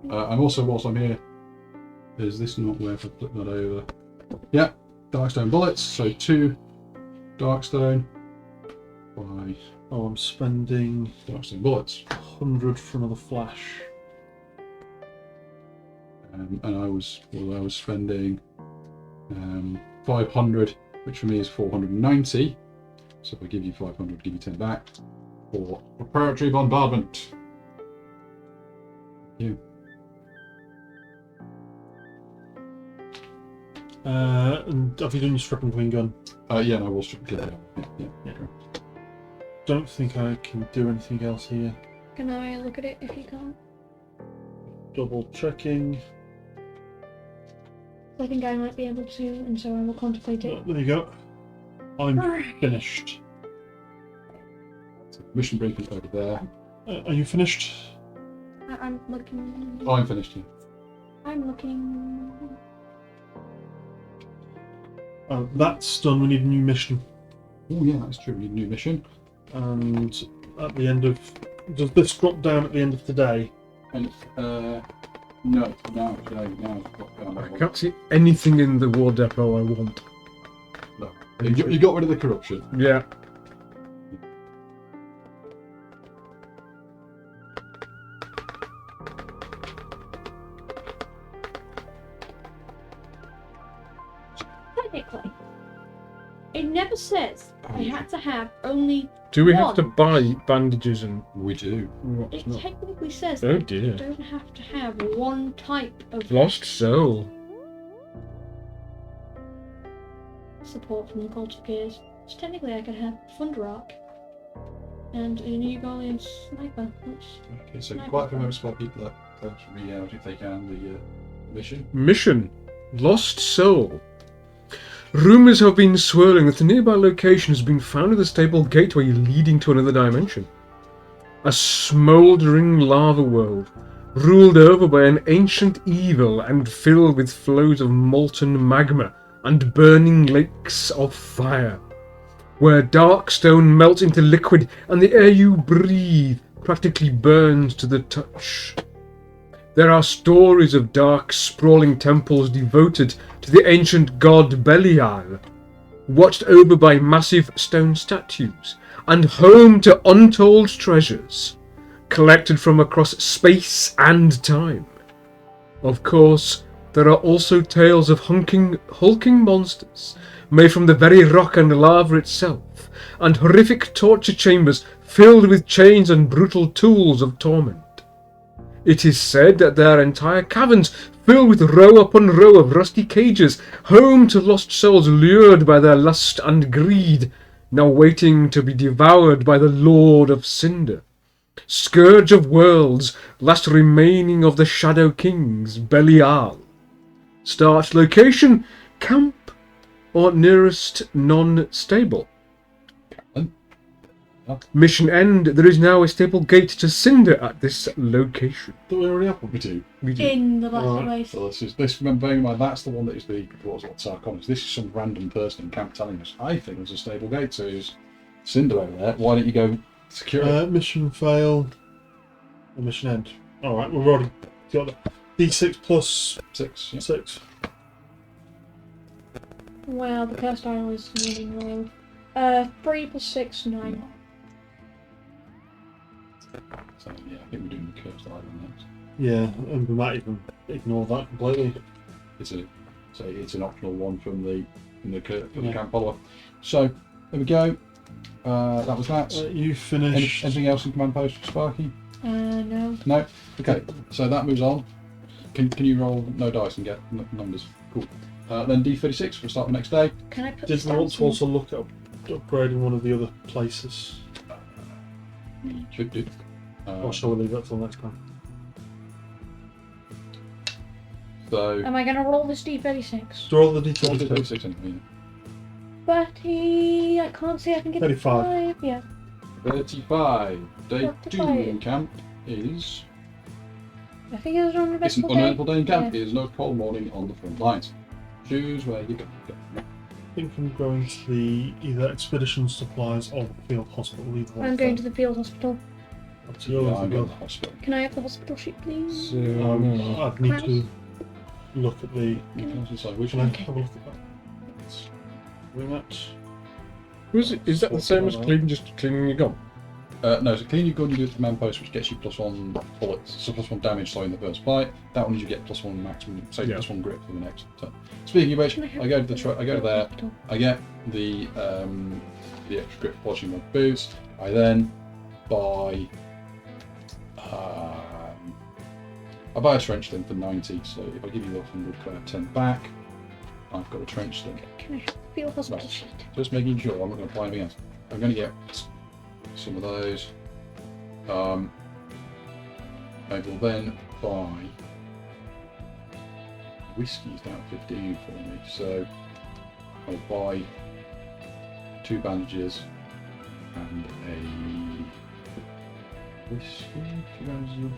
I'm also, whilst I'm here, is this not where if I flip that over? Yeah, Darkstone bullets. So 2 Darkstone by Oh, I'm spending Darkstone bullets. 100 for another flash. And I was spending 500, which for me is 490. So if I give you 500, give you 10 back for preparatory bombardment. You. And have you done your strip and clean gun? Yeah, no, I will strip clear. Yeah. Okay. Don't think I can do anything else here. Can I look at it if you can't? Double checking. I think I might be able to, and so I will contemplate it. There you go. I'm finished. So mission briefing over there. Are you finished? I'm looking. Oh, I'm finished here. I'm looking. That's done. We need a new mission. Oh yeah, that's true. We need a new mission. And at the end of... Does this drop down at the end of today? And no, today, now it's got down. I can't see anything in the war depot I want. No. You got rid of the corruption. Yeah. Technically, it never says I had to have only. Do we have to one. buy bandages and We do. what's It not? technically says Oh that you dear. don't have to have one type of Lost soul. support from the Cult of Gears. So technically, I could have Thunder Arc and a New Golian Sniper. Which Okay, so quite a few moments for people that read out if they can the mission. Mission. Lost soul. Rumours have been swirling that a nearby location has been found with a stable gateway leading to another dimension. A smouldering lava world, ruled over by an ancient evil and filled with flows of molten magma and burning lakes of fire, where dark stone melts into liquid and the air you breathe practically burns to the touch. There are stories of dark, sprawling temples devoted to the ancient god Belial, watched over by massive stone statues, and home to untold treasures, collected from across space and time. Of course, there are also tales of hulking monsters, made from the very rock and lava itself, and horrific torture chambers filled with chains and brutal tools of torment. It is said that there are entire caverns filled with row upon row of rusty cages, home to lost souls lured by their lust and greed, now waiting to be devoured by the Lord of Cinder. Scourge of worlds, last remaining of the Shadow Kings, Belial. Start location, camp, or nearest non-stable. Mission end, there is now a stable gate to Cinder at this location. Do we already have one? We do. We do. in the battle Alright. race. So this remember, bearing in mind, that's the one that is the what Sarconis. This is some random person in camp telling us, I think there's a stable gate, so there's Cinder over there. Why don't you go secure it? Mission fail. Or mission end. Alright, we've already got that. D6 plus 6. Yeah. 6. Well, the cursed arrow is running low. 3 plus 6, 9. So yeah, I think we're doing the cursed item next. Yeah, and we might even ignore that completely. It's an optional one from the for the Yeah. camp follower. So there we go. That was that. You finished. Anything else in command post for Sparky? No. No. Okay. So that moves on. Can you roll no dice and get numbers? Cool. Then D36. We'll start the next day. Can I put Did this we down want to somewhere? also look at upgrading one of the other places? We should do. Or shall we leave that till next time? So Am I going to roll this D36? Do all the details. 36 anyway. 30. I can't see. I can get 35. 5. Yeah. 35. Day 2 in 35. camp is. I think it was on It's an uneventful uneventful day in camp. Yeah. It is no cold morning on the front lines. Choose where you go. I think I'm going to the either expedition supplies or the field hospital. Either one I'm of going them. to the field hospital. Up to you. Yeah, if I'm you going go. to the hospital. Can I have the hospital sheet, please? So, I'd need to look at the. So which Can I one? have a look at that? Rematch. is that the same as just cleaning your gun? No, so clean your gun, you do it to command post, which gets you +1 bullets, so +1 damage, sorry, in the first fight. That one you get +1 maximum, say Yeah. +1 grip for the next turn. Speaking of which, Can I have I go to the I go to there, hospital? I get the extra grip polishing my boots. I then buy I buy a trench sling for 90. So if I give you the 100, I have 10 back. I've got a trench sling. Can I have the field hospital Right. sheet? Just making sure I'm not going to buy anything else. I'm going to get some of those. I will then buy whiskey's down 15 for me, so I'll buy 2 bandages and a whiskey. 2 bandages.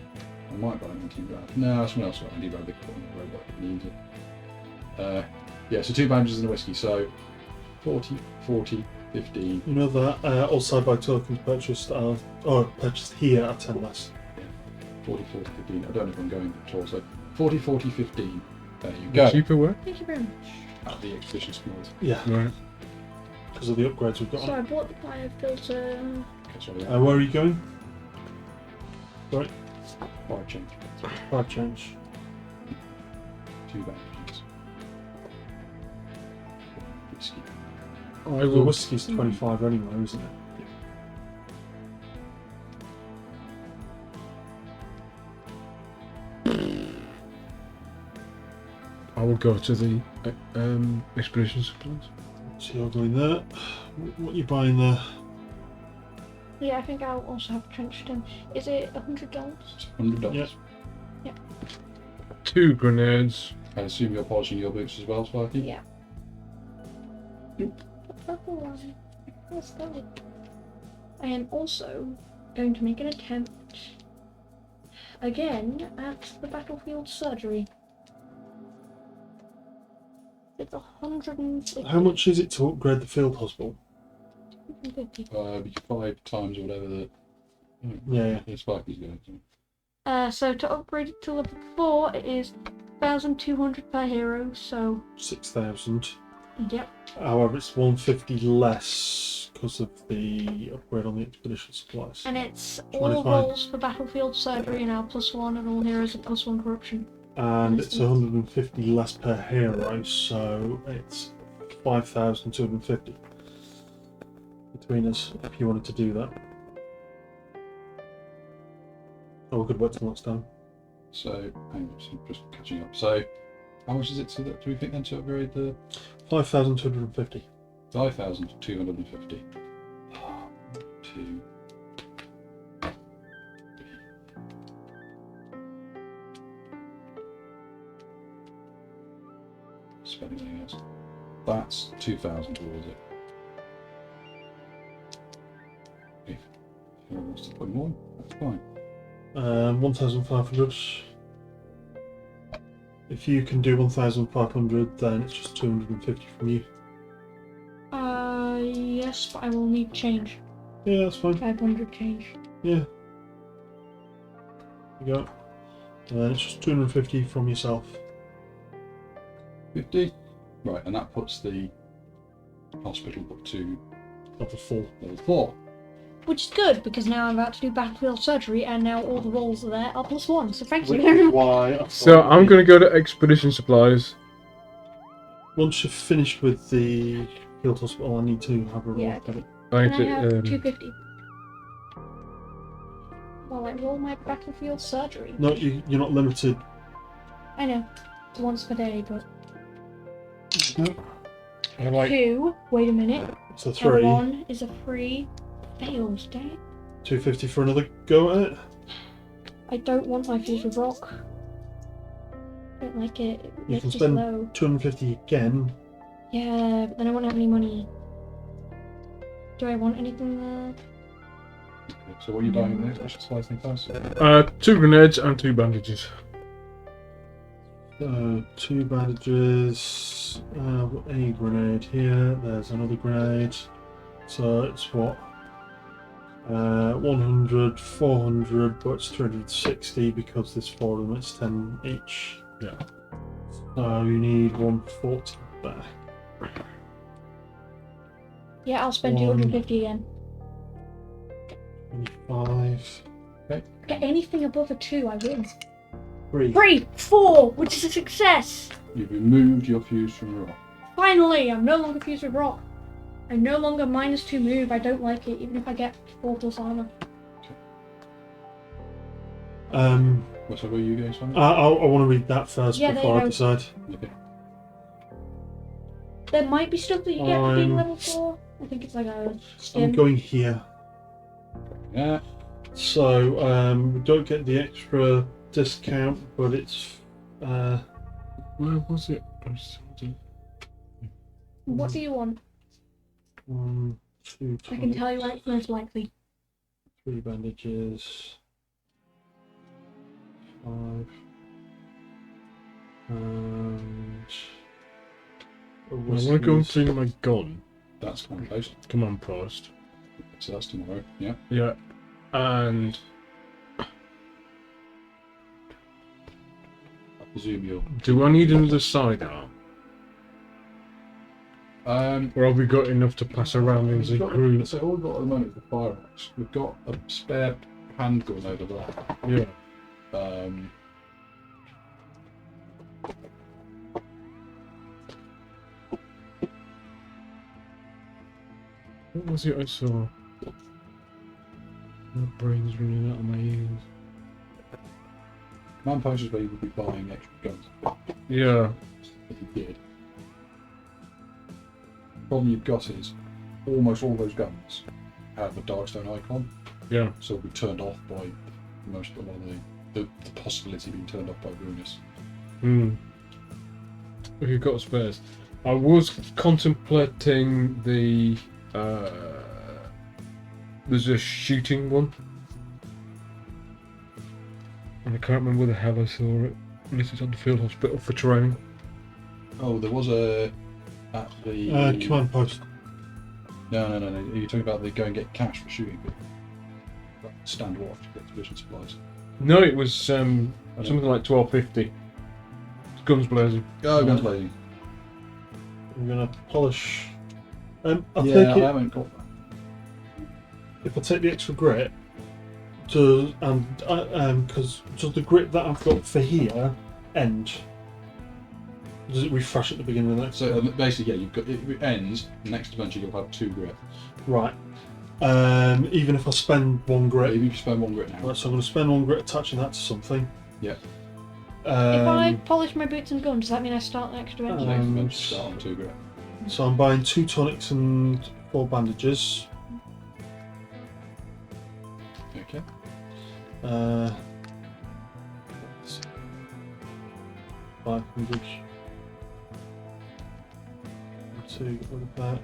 I might buy an anti-grav. No, someone else got anti-grav. They put on the robot if it needs it. Yeah, so 2 bandages and a whiskey. So 40, 40, 15. You know that also by tokens purchased purchased here at 10 less. 40, 40, 15. I don't know if I'm going at all. So 40, 40, 15. There you go. Cheaper work? Thank you very much. At the expedition supplies. Yeah, Right. because of the upgrades we've got. So I bought the biofilter. Okay, sorry. Where are you going? Sorry, Five change. 5 change. 2 bandages. Whiskey. I The will. whiskey's 25 anyway, isn't it? I will go to the expedition supplies. So you're going there. What are you buying there? Yeah, I think I'll also have a trench stem. Is it $100? It's $100. Yep. 2 grenades. I assume you're polishing your boots as well, Sparky? Yeah. The purple one. What's that? I am also going to make an attempt again at the battlefield surgery. It's 150. How much is it to upgrade the field hospital? 150. 5 times or whatever the Sparky's going to. So to upgrade it to level 4, it is 1,200 per hero. So 6,000. yep. However, it's 150 less because of the upgrade on the expedition supplies. And it's all 25. rolls for battlefield surgery now +1, and all heroes at +1 corruption. And it's 150 less per hero, so it's 5,250 between us if you wanted to do that. Oh, we could wait till next time. So, hang on, so just catching up. So, how much is it do we think then to upgrade the 5,250. 5,250? 2. Spending anything else. That's 2,000 towards it. If you wants to put more, that's fine. 1,500. If you can do 1,500, then it's just 250 from you. Yes, but I will need change. Yeah, that's fine. 500 change. Yeah. You go. And then it's just 250 from yourself. 50. Right, and that puts the hospital up to Level 4. level 4. Which is good, because now I'm about to do battlefield surgery, and now all the rolls are there are +1, so thank Which you. is why I So thought I'm going to go to expedition supplies. once you've finished with the field hospital, I need to have a roll. Yeah, okay. I And need I have to, 250. Well, I roll my battlefield surgery. No, you're not limited. I know. It's once per day, but... I like 2, wait a minute. So And 3. 1 is a free fails, dang it. 250 for another go at it. I don't want my fuse with rock. I don't like it. It You makes can me spend slow. 250 again. Yeah, but then I won't have any money. Do I want anything there? Okay, so what are you buying there? Special supplies thing first. 2 grenades and 2 bandages. 2 bandages. A grenade here. There's another grenade. So it's what? 100, 400, but it's 360 because there's 4 of them. It's 10 each. Yeah. So you need 140 back. Yeah, I'll spend 250 again. 25. Get anything above a 2, I win. 3. 3! 4! Which is a success! You've removed your fuse from your rock. Finally! I'm no longer fused with rock. I'm no longer -2 move. I don't like it, even if I get 4+ armor. So where are you going, Simon? I want to read that first Yeah, there before you I go. decide. Okay. There might be stuff that you get for being I'm- level 4. I think it's like a I'm skin. going here. Yeah. So we don't get the extra discount, but it's Where was it? What do you want? 1, 2, I can tell you where it's most likely. 3 bandages, 5, and I want to go and clean up my gun. That's command post. Command post. So that's tomorrow. Yeah. Yeah. And I presume you'll. do I need another sidearm? Um. Or have we got enough to pass around in the we've got- group? So all we've got at the moment is the firearms. We've got a spare handgun over there. Yeah. What was it I saw? My brain's running out of my ears. Command post is where you would be buying extra guns. Yeah. If you did. The problem you've got is almost all those guns have a Darkstone icon, Yeah. so it'll be turned off by most of the possibility of being turned off by Ruinous. Hmm. If you've got spares. I was contemplating the there's a shooting one. And I can't remember where the hell I saw it. Unless it's on the field hospital for training. Oh, there was a at the command post. No. You're talking about the go and get cash for shooting people. Stand watch, expedition supplies. No, it was something like 1250. Guns blazing. Oh, guns blazing. I'm gonna polish. I'll Yeah, take I it. haven't got that. If I take the extra grit, because does the grit that I've got for here end? Does it refresh at the beginning of the next? So basically, yeah, you've got it ends. Next adventure, you'll have 2 grit. Right. Even if I spend 1 grit. Maybe you spend 1 grit now. Right, so I'm going to spend 1 grit attaching that to something. Yeah. If I polish my boots and gun, does that mean I start the next adventure? Next adventure, start on 2 grit. So I'm buying 2 tonics and 4 bandages. Okay. 500. 2 with that.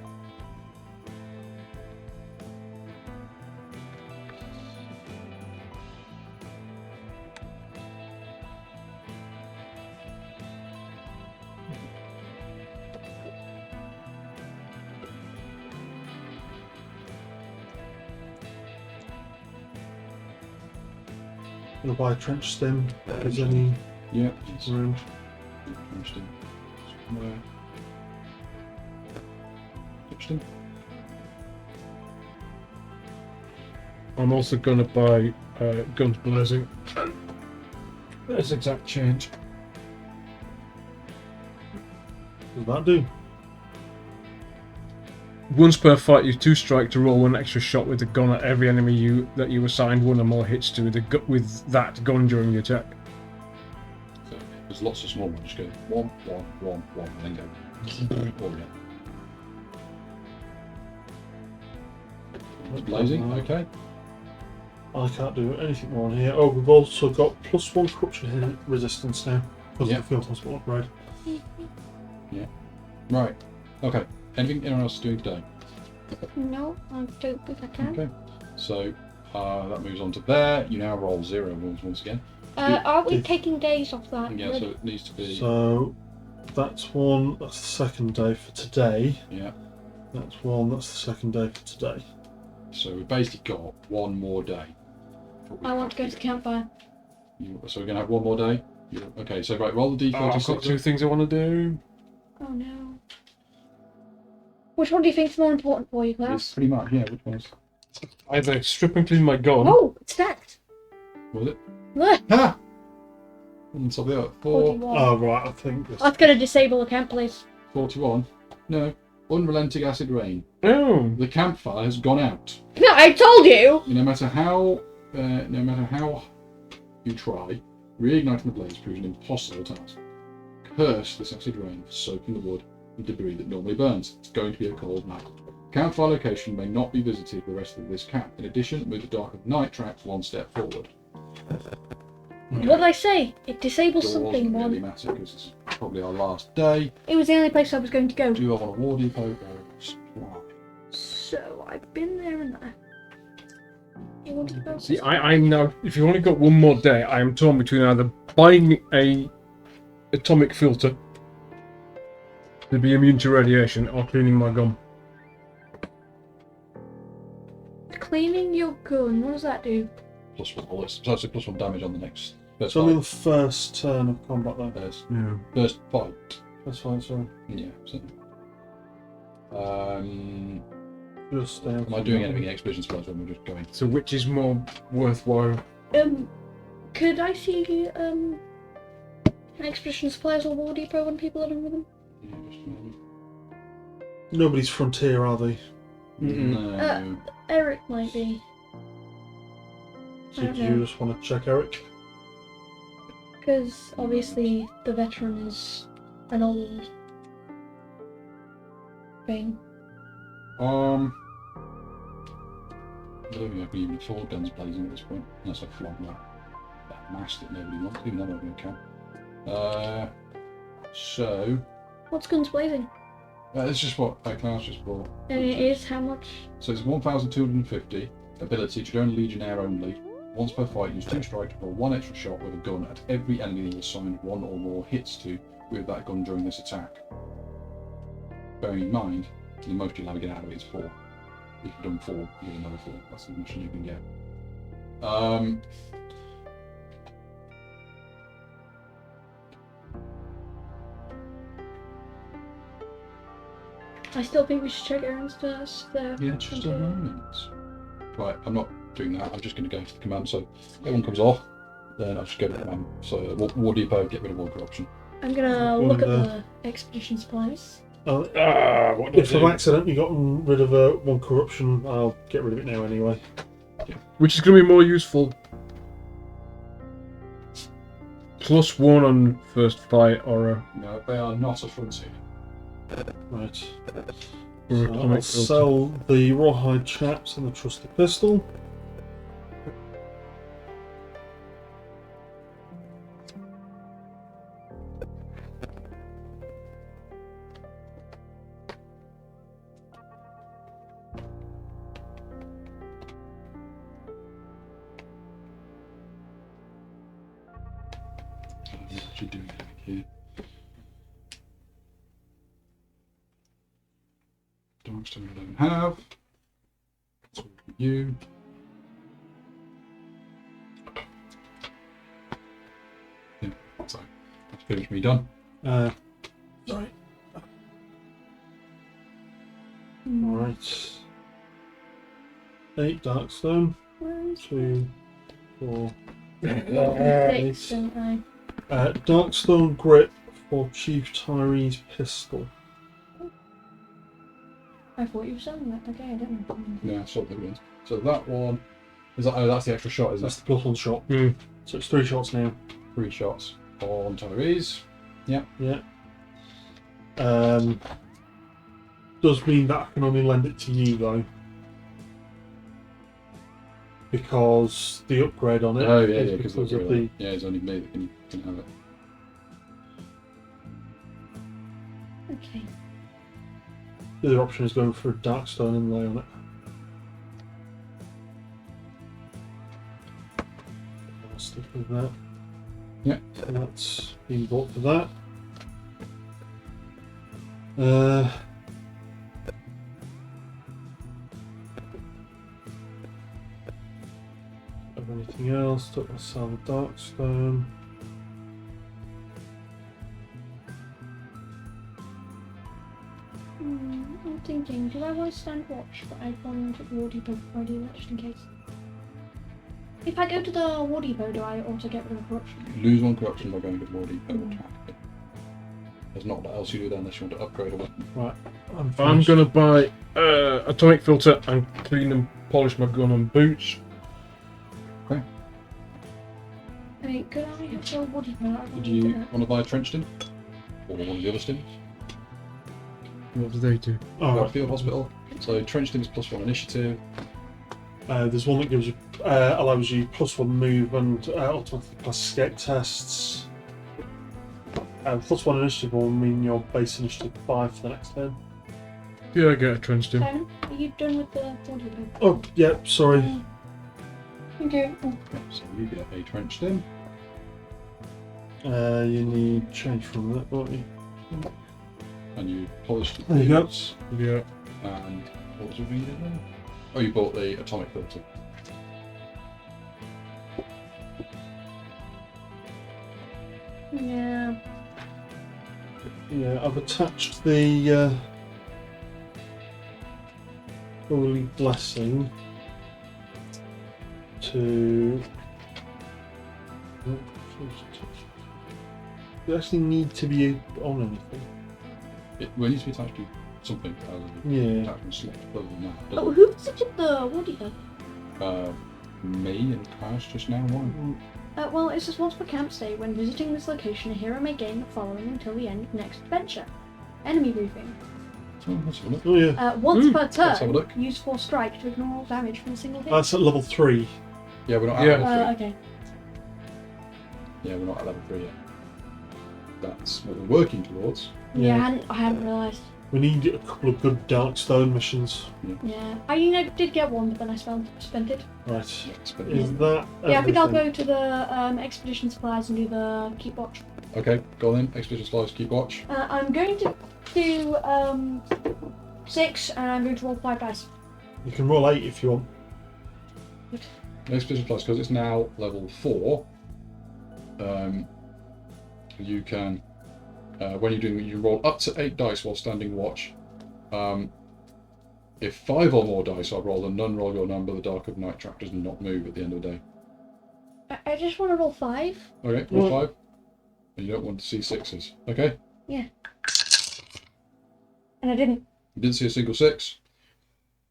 Gonna buy a trench stem. If there's any Yeah, it's around. interesting. Somewhere. Interesting. I'm also going to buy Guns Blazing. There's exact change. What does that do? Once per fight, you 2-strike to roll 1 extra shot with the gun at every enemy that you assigned 1 or more hits to with that gun during the attack. So there's lots of small ones. Just go 1, 1, 1, 1, and then go. All again. It's blazing. Okay. I can't do anything more on here. Oh, we've also got +1 corruption resistance now because Yeah. of the field hospital upgrade. Right. Okay. Anything anyone else is doing today? No, I don't think I can. Okay. So that moves on to there. You now roll 0 rules once again. Are we If- taking days off that? Yeah. So it needs to be. So that's one. That's the second day for today. Yeah. That's one. That's the second day for today. So we've basically got one more day. I want to go to the campfire. So we're gonna have one more day. Okay. So right, roll the I've d46. got 2 things I want to do. Oh no. Which one do you think's more important for you, It's Klaus? pretty much. Yeah. Which one's? Either strip and clean my gun. Oh, it's stacked. Was it? Look, Ha! On top of the other. 41. Oh right, I think this. That's gonna disable the camp, please. 41. No. Unrelenting acid rain. Oh. The campfire has gone out. No, I told you. No matter how you try, reigniting the blaze proves an impossible task. Curse this acid rain for soaking the wood and debris that normally burns. It's going to be a cold night. Campfire location may not be visited for the rest of this camp. In addition, move the dark of night track 1 step forward. What did I say? It disables Doesn't something. really One. matter because it's probably our last day. It was the only place I was going to go. Do I want a war depot or a supply? So I've been there and there. You want to go? See, I'm now. If you've only got 1 more day, I am torn between either buying a atomic filter to be immune to radiation or cleaning my gun. Cleaning your gun. What does that do? +1 bullets. So that's a +1 damage on the next. It's First only the fight. first turn of combat though. Yeah. First fight. That's fine. So Yeah. So. just. Am I doing anything in expedition supplies when we're just going? So which is more worthwhile? Could I see an expedition supplies or war depot when people are done with them? Yeah, just a moment. Nobody's frontier, are they? No. Eric might be. So I do don't you know. just want to check Eric? Because obviously the veteran is an old thing. I don't think I can even afford guns blazing at this point, unless I flog that mask that nobody wants. Even that won't count. So What's guns blazing? it's just what Klaus just bought. And it is how much? So it's 1,250. Ability Trederran Legionnaire only. Once per fight, use 2 strike to roll 1 extra shot with a gun at every enemy that you assigned 1 or more hits to with that gun during this attack. Bearing in mind, the most you'll ever get out of it is 4. If you've done 4, you get another 4. That's the most you can get. I still think we should check Aaron's first. Yeah, just a moment. Right, I'm not doing that. I'm just going to go to the command. So everyone comes off, then I'll just go to the command. So war depot, get rid of all corruption. I'm gonna look at the expedition supplies. What do I If I've do? accidentally gotten rid of one corruption, I'll get rid of it now anyway. Which is going to be more useful? +1 on first fight or a No, they are not a frontier. Right. or So atomic I'll filter. sell the rawhide chaps and the trusty pistol. I'm actually doing anything here. Darkstone I don't have. That's all for you. Finish me done. Sorry. Hmm. Right. 8 Darkstone. 2, 4. 6, don't I? Darkstone grip for Chief Tyree's pistol. I thought you were selling that. Okay, I didn't. Yeah, shot the ones. So that one is that. Oh, that's the extra shot, is That's it? the +1 shot. Hmm. So it's 3 shots now. 3 shots on Tyrese. Yeah. Does mean that I can only lend it to you though, because the upgrade on it. Oh yeah, is yeah, because because of of the. yeah, it's only me that can have it. Okay. The other option is going for a Darkstone inlay on it. I'll stick with that. Yeah. So that's been bought for that. Of anything else? Took myself a Darkstone. I'm thinking, do I want to stand watch? But I want War Depot before I do that, just in case. If I go to the War Depot, do I also get rid of corruption? You lose 1 corruption by going to more deep attack. There's not what else you do then unless you want to upgrade a weapon. Right. I'm going to buy atomic filter and clean and polish my gun and boots. I mean, could I have the War Depot? Did you want to buy a trench stim? Or one of the other stims? What do they do? Oh, Field Hospital. So trench stim is +1 initiative. there's one that gives you allows you +1 move and automatically pass escape tests. +1 initiative will mean your base initiative 5 for the next turn. Yeah, I get a trench stim. Simon, are you done with the War Depot? Oh, yeah, sorry. Thank you. Oh. So you get a trench stim. You need change from that, won't you? And you polish the There you go. fields. Yeah. And what was your thing again? Oh, you bought the atomic filter. Yeah. Yeah, I've attached the Holy Blessing to. You actually need to be on anything. It needs to be attached to something other than Yeah. attachment select. Other than that, Oh, doesn't who visited the War Depot? me and Kaz just now won. Well, it says once per camp stay, when visiting this location, a hero may gain the following until the end of next adventure. Enemy briefing. Oh, let's have a look. Oh yeah, Once per let's have a turn, look. use Force Strike to ignore all damage from a single hit. that's at level 3. Yeah, we're not Yeah. at level 3. Okay. Yeah, we're not at level 3 yet. That's what we're working towards. Yeah, I hadn't realised. We need a couple of good Darkstone missions. Yeah. I did get one, but then I spent it. Right. It's been- Is that? Yeah, I think I'll everything? go to the expedition supplies and do the keep watch. Okay, go on then. Expedition Slides, keep watch. I'm going to do 6, and I'm going to roll 5 dice. You can roll 8 if you want. Expedition Slides, because it's now level 4. You can, when you're doing, you roll up to 8 dice while standing watch. If 5 or more dice are rolled, and none roll your number, the Dark of Night track does not move at the end of the day. I just want to roll 5. Okay, roll Yeah. 5. And you don't want to see 6s. Okay? Yeah. And I didn't. You didn't see a single 6.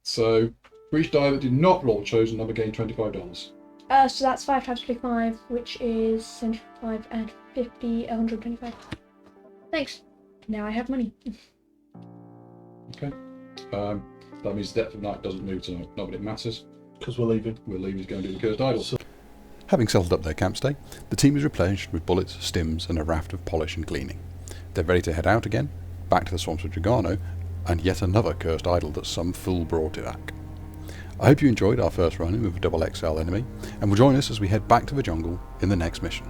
So, for each die that did not roll chosen number, gain $25. So that's 5 times 25, which is 75 and 50, 125. Thanks. Now I have money. Okay. That means Depth of Night doesn't move tonight. Not that it matters. Because we're leaving. We'll leave is going to do the Cursed Idol. Having settled up their camp stay, the team is replenished with bullets, stims, and a raft of polish and cleaning. They're ready to head out again, back to the swamps of Dragano, and yet another cursed idol that some fool brought it back. I hope you enjoyed our first run-in with a double XL enemy, and will join us as we head back to the jungle in the next mission.